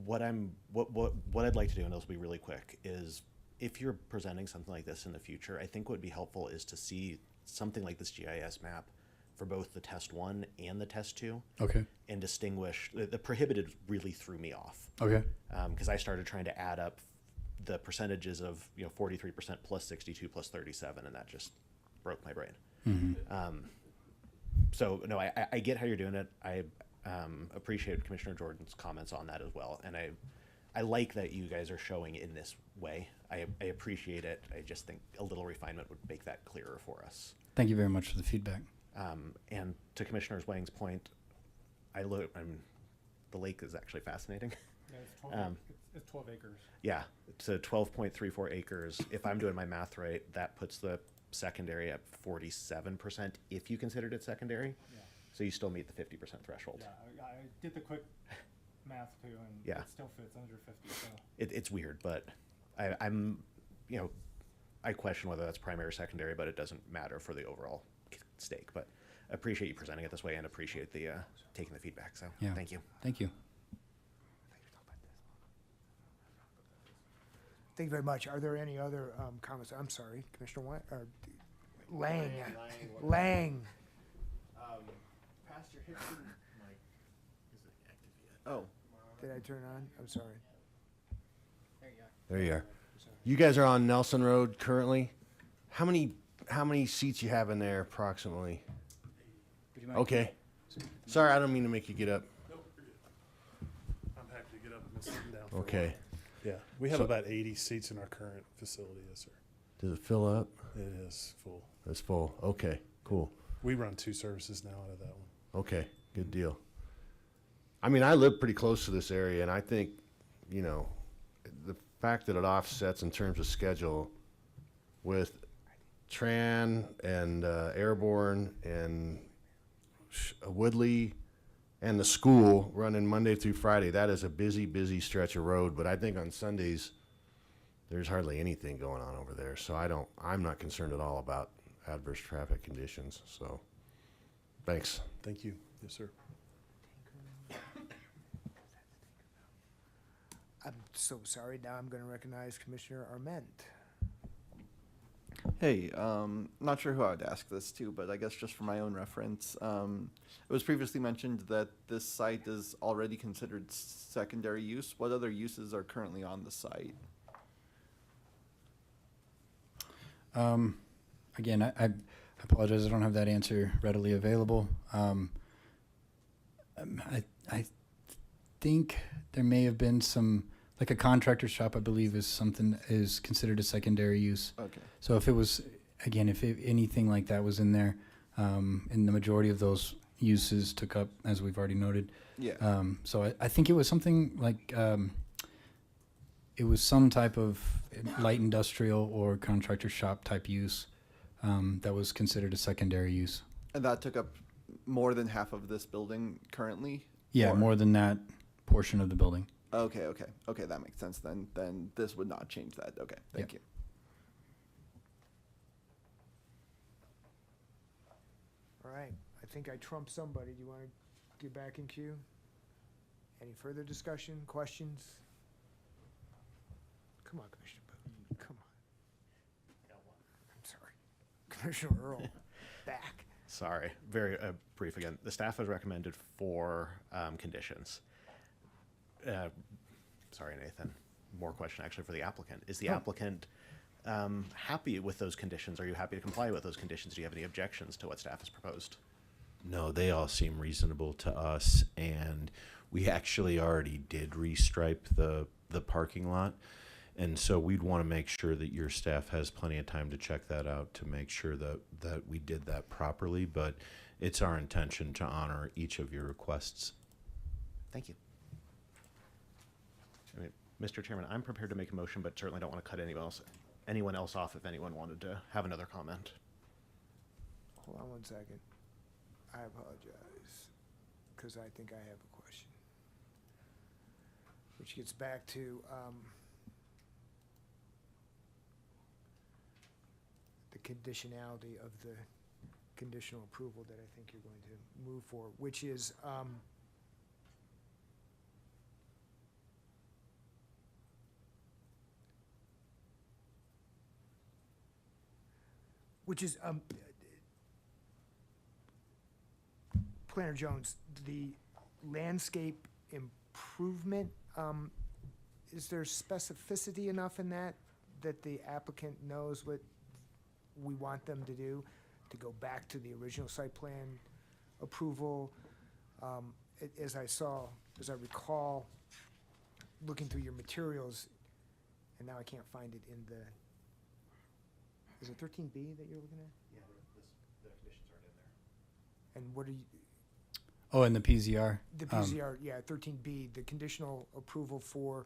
What I'd like to do, and this will be really quick, is if you're presenting something like this in the future, I think what would be helpful is to see something like this GIS map for both the test 1 and the test 2. Okay. And distinguish. The prohibited really threw me off. Okay. Because I started trying to add up the percentages of 43% plus 62 plus 37, and that just broke my brain. Mm-hmm. So no, I get how you're doing it. I appreciate Commissioner Jordan's comments on that as well, and I like that you guys are showing in this way. I appreciate it. I just think a little refinement would make that clearer for us. Thank you very much for the feedback. And to Commissioner Wang's point, the lake is actually fascinating. Yeah, it's 12 acres. Yeah, it's 12.34 acres. If I'm doing my math right, that puts the secondary at 47% if you considered it secondary. Yeah. So you still meet the 50% threshold. Yeah, I did the quick math too, and Yeah. it still fits under 50. So. It's weird, but I question whether that's primary or secondary, but it doesn't matter for the overall stake. But I appreciate you presenting it this way and appreciate the taking the feedback. So Yeah. thank you. Thank you. Thank you very much. Are there any other comments? I'm sorry, Commissioner Lang. Lang. Pastor Hickson, mic isn't active yet. Oh, Did I turn on? I'm sorry. There you are. You guys are on Nelson Road currently. How many seats you have in there approximately? Okay. Sorry, I don't mean to make you get up. Nope, you're good. I'm happy to get up and sit down. For a Okay. while. Yeah, we have So- about 80 seats in our current facility, yes, sir. Does it fill up? It is full. It's full. Okay, cool. We run 2 services now out of that one. Okay, good deal. I mean, I live pretty close to this area, and I think, the fact that it offsets in terms of schedule with Tran and Airborne and Woodley and the school running Monday through Friday, that is a busy, busy stretch of road. But I think on Sundays, there's hardly anything going on over there. So I'm not concerned at all about adverse traffic conditions. So thanks. Thank you. Yes, sir. I'm so sorry. Now I'm going to recognize Commissioner Arment. Hey, not sure who I would ask this to, but I guess just for my own reference, it was previously mentioned that this site is already considered secondary use. What other uses are currently on the site? Again, I apologize. I don't have that answer readily available. I think there may have been some, like a contractor shop, I believe, is considered a secondary use. Okay. So if it was, again, if anything like that was in there, and the majority of those uses took up, as we've already noted. Yeah. So I think it was something like, it was some type of light industrial or contractor shop type use that was considered a secondary use. And that took up more than half of this building currently? Yeah, Or- more than that portion of the building. Okay, that makes sense then. Then this would not change that. Okay, thank you. All right, I think I trumped somebody. Do you want to get back in queue? Any further discussion, questions? Come on, Commissioner Booth, come on. I'm sorry. Commissioner Earl, back. Sorry, very brief again. The staff has recommended 4 conditions. Sorry, Nathan. More question actually for the applicant. Is the applicant happy with those conditions? Are you happy to comply with those conditions? Do you have any objections to what staff has proposed? No, they all seem reasonable to us, and we actually already did restripe the parking lot. And so we'd want to make sure that your staff has plenty of time to check that out to make sure that we did that properly. But it's our intention to honor each of your requests. Thank you. I mean, Mr. Chairman, I'm prepared to make a motion, but certainly don't want to cut anyone else off if anyone wanted to have another comment. Hold on one second. I apologize, because I think I have a question. Which gets back to the conditionality of the conditional approval that I think you're going to move for, which is Planner Jones, the landscape improvement, is there specificity enough in that the applicant knows what we want them to do, to go back to the original site plan approval? As I recall, looking through your materials, and now I can't find it in the, is it 13B that you're looking at? Yeah, the conditions aren't in there. And what are you, Oh, and the PZR. the PZR, yeah, 13B, the conditional approval for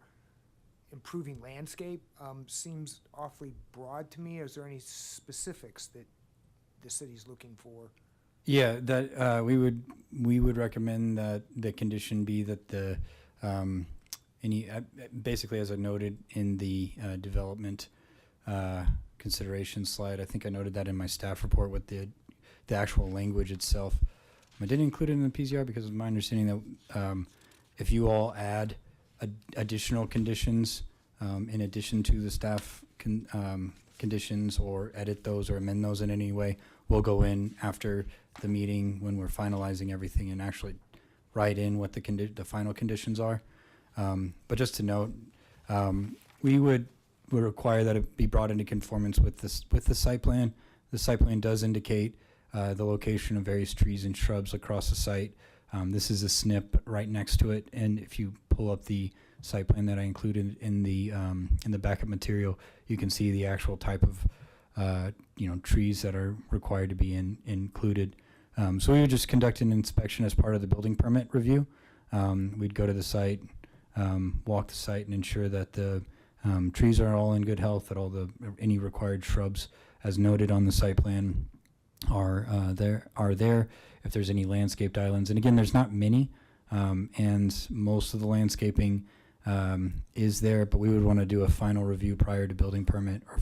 improving landscape, seems awfully broad to me. Is there any specifics that the city's looking for? Yeah, that we would recommend that the condition be that the any basically, as I noted in the development consideration slide, I think I noted that in my staff report with the actual language itself. I didn't include it in the PZR because it's my understanding that if you all add additional conditions in addition to the staff conditions, or edit those or amend those in any way, we'll go in after the meeting when we're finalizing everything and actually write in what the final conditions are. But just to note, we would require that it be brought into conformance with the site plan. The site plan does indicate the location of various trees and shrubs across the site. This is a SNP right next to it, and if you pull up the site plan that I included in the backup material, you can see the actual type of trees that are required to be included. So we would just conduct an inspection as part of the building permit review. We'd go to the site, walk the site, and ensure that the trees are all in good health, that any required shrubs, as noted on the site plan, are there. If there's any landscaped islands, and again, there's not many, and most of the landscaping is there, but we would want to do a final review prior to building permit, or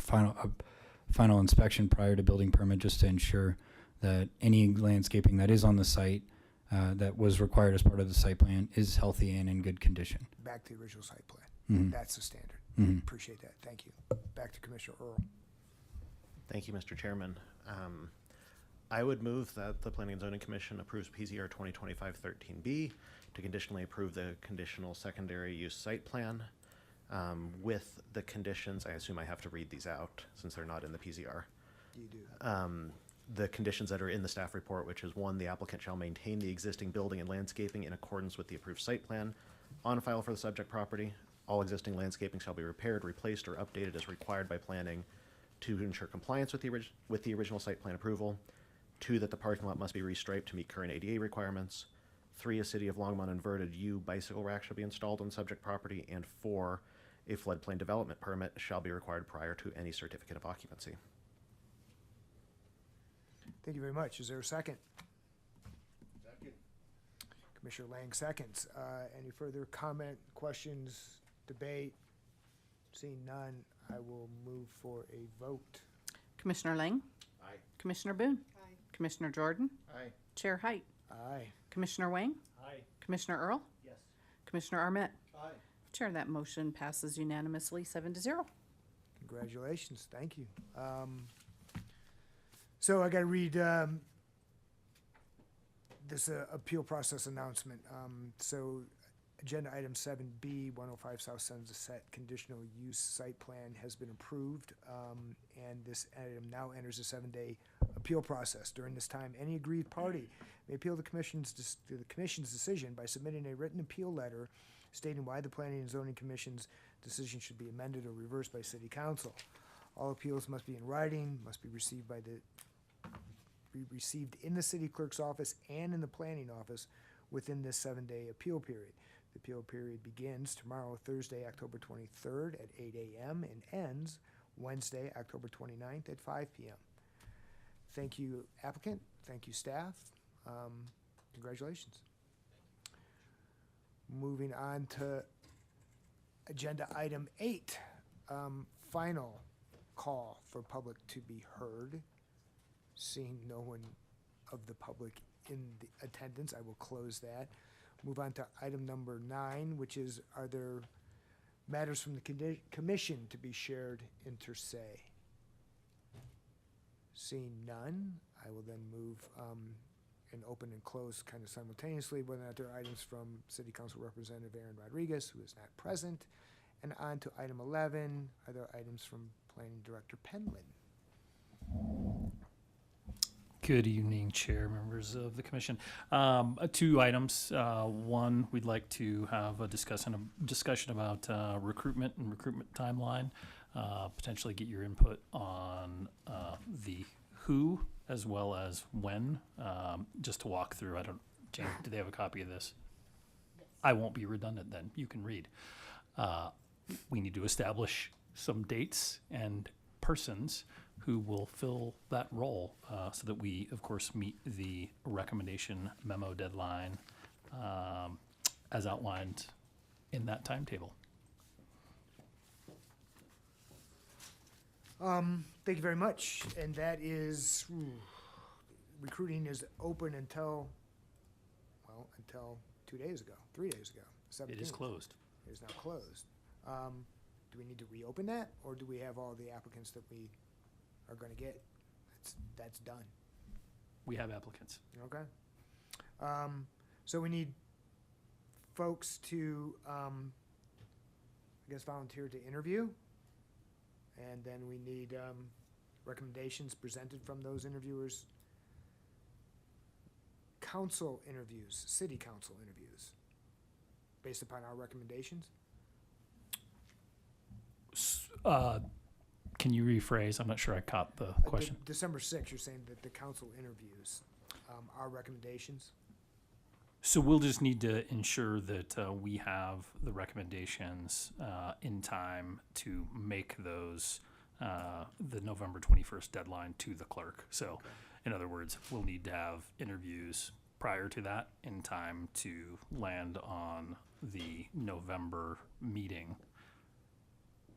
final inspection prior to building permit, just to ensure that any landscaping that is on the site that was required as part of the site plan is healthy and in good condition. Back to the original site plan. Mhm. That's the standard. Mhm. Appreciate that. Thank you. Back to Commissioner Earl. Thank you, Mr. Chairman. I would move that the Planning and Zoning Commission approves PZR 2025-13B to conditionally approve the conditional secondary use site plan with the conditions. I assume I have to read these out since they're not in the PZR. You do. The conditions that are in the staff report, which is 1, the applicant shall maintain the existing building and landscaping in accordance with the approved site plan on file for the subject property. All existing landscaping shall be repaired, replaced, or updated as required by planning to ensure compliance with the original site plan approval. 2, that the parking lot must be restriped to meet current ADA requirements. 3, a City of Longmont inverted U bicycle rack shall be installed on subject property. And 4, a floodplain development permit shall be required prior to any certificate of occupancy. Thank you very much. Is there a second? Second. Commissioner Lang seconds. Any further comment, questions, debate? Seeing none, I will move for a vote. Commissioner Lang? Aye. Commissioner Boone? Aye. Commissioner Jordan? Aye. Chair Height? Aye. Commissioner Wang? Aye. Commissioner Earl? Yes. Commissioner Armet? Aye. Chair, that motion passes unanimously 7-0. Congratulations, thank you. So I gotta read this appeal process announcement. So agenda item 7B, 105 South Sunset Conditional Use Site Plan has been approved. And this item now enters a 7-day appeal process. During this time, any aggrieved party may appeal the commission's decision by submitting a written appeal letter stating why the Planning and Zoning Commission's decision should be amended or reversed by City Council. All appeals must be in writing, must be received in the city clerk's office and in the planning office within this 7-day appeal period. The appeal period begins tomorrow, Thursday, October 23rd at 8 a.m. and ends Wednesday, October 29th at 5 p.m. Thank you, applicant. Thank you, staff. Congratulations. Moving on to agenda item 8, final call for public to be heard. Seeing no one of the public in the attendance, I will close that. Move on to item number 9, which is, are there matters from the commission to be shared inter se? Seeing none, I will then move and open and close kind of simultaneously, whether or not there are items from City Council Representative Aaron Rodriguez, who is not present. And on to item 11, are there items from Planning Director Penland? Good evening, Chair, members of the Commission. 2 items. One, we'd like to have a discussion about recruitment and recruitment timeline. Potentially get your input on the who as well as when. Just to walk through. Jane, do they have a copy of this? Yes. I won't be redundant then. You can read. We need to establish some dates and persons who will fill that role so that we, of course, meet the recommendation memo deadline as outlined in that timetable. Thank you very much. And that is, recruiting is open until 2 days ago, 3 days ago, 17th. It is closed. It is now closed. Do we need to reopen that, or do we have all the applicants that we are going to get? That's done. We have applicants. Okay. So we need folks to, I guess, volunteer to interview. And then we need recommendations presented from those interviewers. Council interviews, city council interviews, based upon our recommendations. Can you rephrase? I'm not sure I caught the question. December 6th, you're saying that the council interviews our recommendations? So we'll just need to ensure that we have the recommendations in time to make those the November 21st deadline to the clerk. So in other words, we'll need to have interviews prior to that in time to land on the November meeting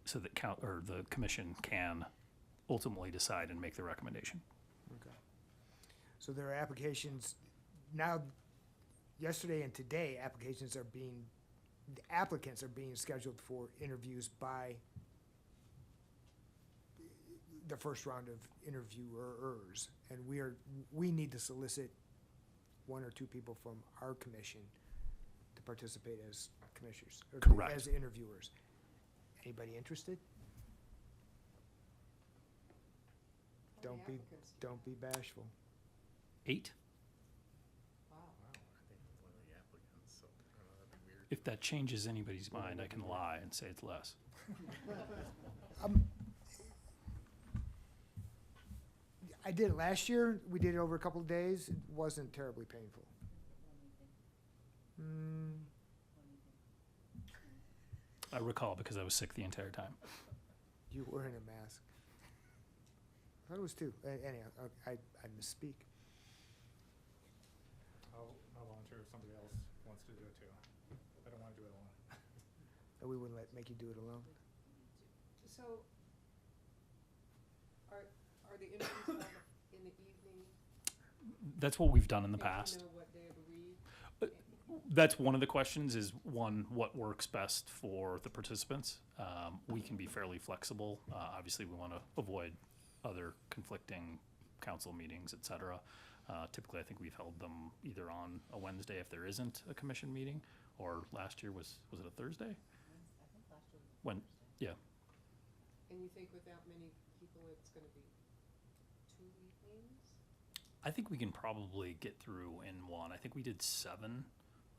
so that the commission can ultimately decide and make the recommendation. Okay. So there are applications now. Yesterday and today, applicants are being scheduled for interviews by the first round of interviewers, and we need to solicit 1 or 2 people from our commission to participate as commissioners, or Correct. as interviewers. Anybody interested? Don't be bashful. 8? If that changes anybody's mind, I can lie and say it's less. I did it last year. We did it over a couple of days. It wasn't terribly painful. I recall because I was sick the entire time. You were in a mask. I thought it was 2. Anyhow, I misspeak. I'll volunteer if somebody else wants to do it too. I don't want to do it alone. And we wouldn't make you do it alone? So, are the interviews held in the evening? That's what we've done in the And do you past. know what day of the week? That's one of the questions is one, what works best for the participants? We can be fairly flexible. Obviously, we want to avoid other conflicting council meetings, et cetera. Typically, I think we've held them either on a Wednesday if there isn't a commission meeting, or last year was it a Thursday? When, yeah, And you think with that many people, it's gonna be 2 evenings? I think we can probably get through in one. I think we did 7,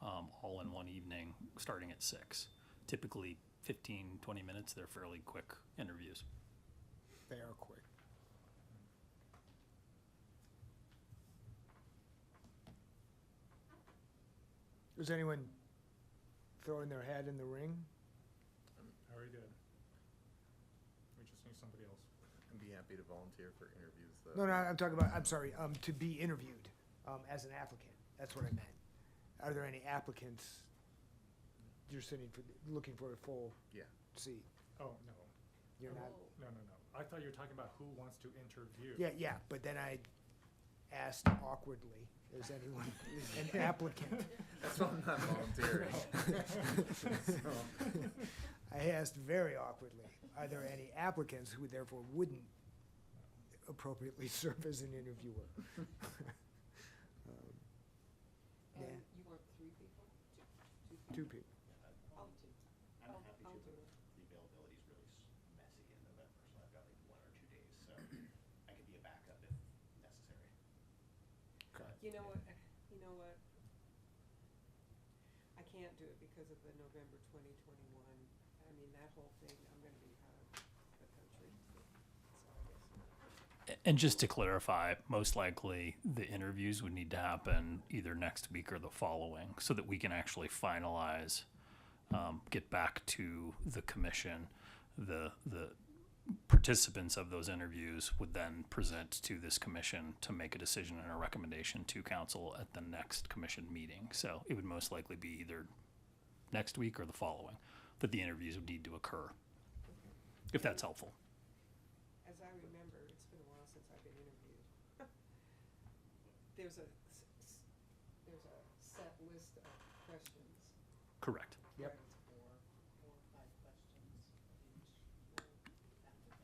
all in one evening, starting at 6. Typically 15, 20 minutes. They're fairly quick interviews. They are quick. Is anyone throwing their hat in the ring? Already did. We just need somebody else. I'd be happy to volunteer for interviews, though. No, I'm talking about, I'm sorry, to be interviewed, as an applicant. That's what I meant. Are there any applicants you're looking for a full Yeah. seat? Oh, no. You're not? No. I thought you were talking about who wants to interview. Yeah, but then I asked awkwardly, is anyone an applicant? That's why I'm not volunteering. I asked very awkwardly, are there any applicants who therefore wouldn't appropriately serve as an interviewer? And Yeah. you want 3 people? 2 people. I'll I'm happy I'll to, do but it. the availability is really messy in November, so I've got like 1 or 2 days, so I could be a backup if necessary. You know what, I can't do it because of the November 2021. I mean, that whole thing, I'm gonna be out of the country, so I guess. And just to clarify, most likely the interviews would need to happen either next week or the following so that we can actually finalize, get back to the commission. The participants of those interviews would then present to this commission to make a decision and a recommendation to council at the next commission meeting. So it would most likely be either next week or the following that the interviews would need to occur, if that's helpful. As I remember, it's been a while since I've been interviewed. There's a set list of questions. Correct. Yep. Right, it's 4 or 5 questions each applicant.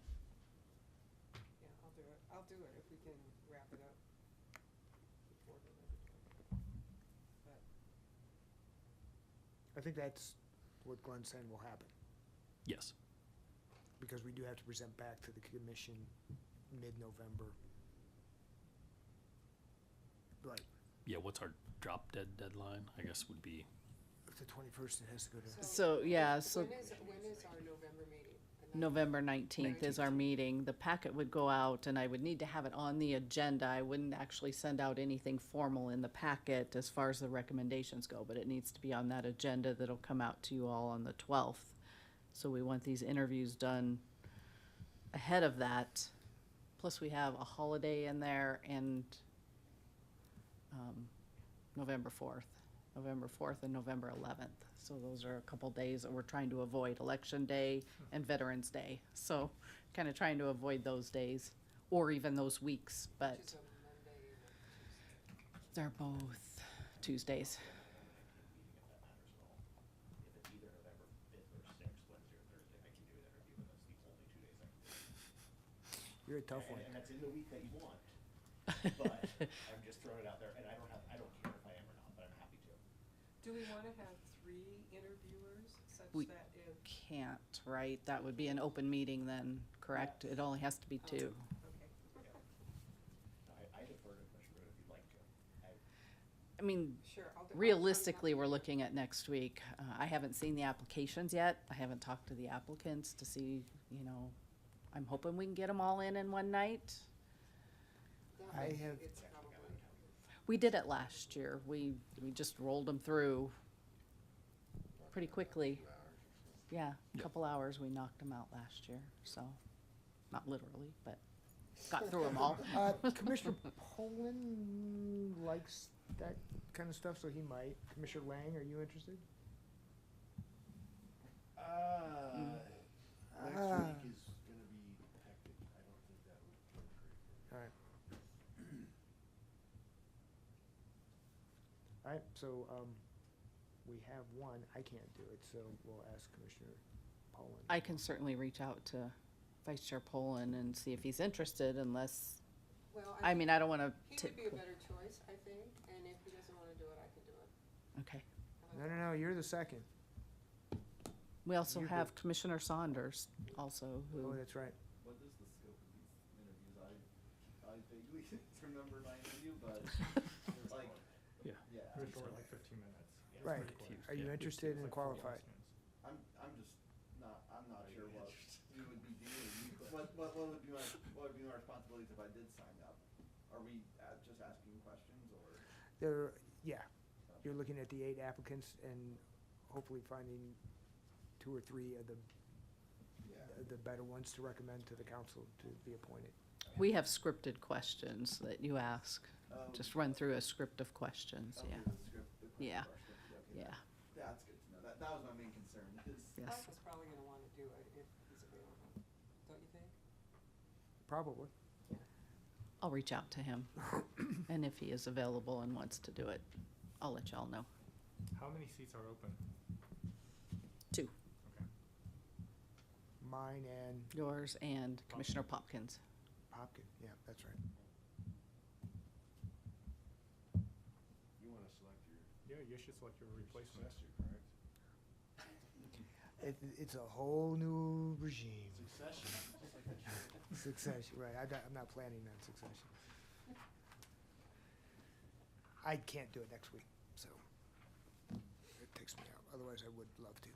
Yeah, I'll do it if we can wrap it up before November 20th. But I think that's what Glenn's saying will happen, Yes. because we do have to present back to the commission mid-November. Right, Yeah, what's our drop dead deadline? I guess would be if the 21st, it has to go to. So, yeah, so when is our November meeting? The November 19th is our meeting. The packet would go out, and I would need to have it on the agenda. I wouldn't actually send out anything formal in the packet as far as the recommendations go, but it needs to be on that agenda that'll come out to you all on the 12th. So we want these interviews done ahead of that. Plus, we have a holiday in there and November 4th and November 11th. So those are a couple days that we're trying to avoid, Election Day and Veterans Day. So kind of trying to avoid those days or even those weeks, but Which is a Monday and a Tuesday. they're both Tuesdays. If it's either November 5th or 6th, Wednesday or Thursday, I can do an interview, but that's the only 2 days I can. You're a tough one. And that's in the week that you want. But I'm just throwing it out there, and I don't care if I am or not, but I'm happy to. Do we wanna have 3 interviewers such We that if, can't, right? That would be an open meeting then, correct? It only has to be 2. okay. I defer to Commissioner Root if you'd like to. I mean, Sure, I'll do. realistically, we're looking at next week. I haven't seen the applications yet. I haven't talked to the applicants to see, I'm hoping we can get them all in one night. I have, It's probably, We did it last year. We just rolled them through pretty quickly. Yeah, a Yep. couple hours, we knocked them out last year, so, not literally, but got through them all. Commissioner Poland likes that kind of stuff, so he might. Commissioner Lang, are you interested? Next Ah. week is gonna be hectic. I don't think that would work great. All right. All right, so, we have one. I can't do it, so we'll ask Commissioner Poland. I can certainly reach out to Vice Chair Poland and see if he's interested, unless, Well, I mean, I don't wanna. he would be a better choice, I think, and if he doesn't wanna do it, I can do it. Okay. No, no, no, you're the second. We also You have Commissioner Saunders also, Oh, who, that's right. What is the scope of these interviews? I vaguely remember my interview, but like, Yeah. yeah. like 15 minutes. Right. Are you interested and qualified? I'm just I'm not sure what we would be doing. What would be my responsibilities if I did sign up? Are we just asking questions or? Yeah, you're looking at the 8 applicants and hopefully finding 2 or 3 of the better ones to recommend to the council to be appointed. we have scripted questions that you ask. Um, Just run through a script of questions, okay, yeah. the script, the questions Yeah. are scripted, okay, Yeah. That's good to know. That was my main concern. Yes. Mike is probably gonna wanna do it if he's available, don't you think? Probably. I'll reach out to him, and if he is available and wants to do it, I'll let y'all know. How many seats are open? 2, Okay. Mine and yours and Commissioner Popkins. Hopkins, yeah, that's right. You wanna select your Yeah, you should select your replacement. successor, correct? It's a whole new regime. Succession. Succession, right, I'm not planning on succession. I can't do it next week, so it takes me out, otherwise I would love to.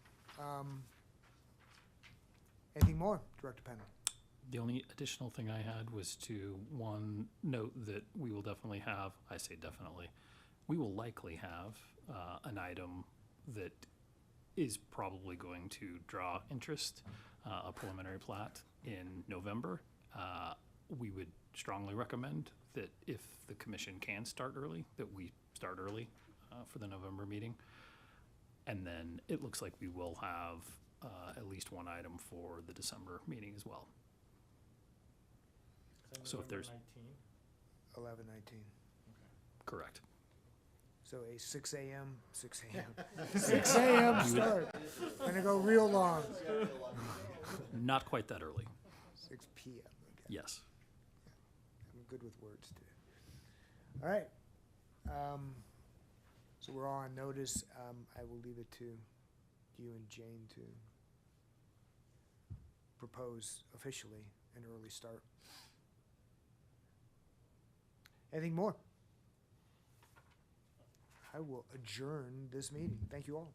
Anything more, Director Penland? The only additional thing I had was to, one, note that we will definitely have, I say definitely, we will likely have an item that is probably going to draw interest, a preliminary plat in November. We would strongly recommend that if the commission can start early, that we start early for the November meeting. And then it looks like we will have at least one item for the December meeting as well. So if there's- 11/19. Correct. So a 6 a.m., 6 a.m., 6 a.m. start. Gonna go real long. Not quite that early. 6 p.m. Okay. Yes. I'm good with words today. All right. So we're all on notice. I will leave it to you and Jane to propose officially an early start. Anything more? I will adjourn this meeting. Thank you all.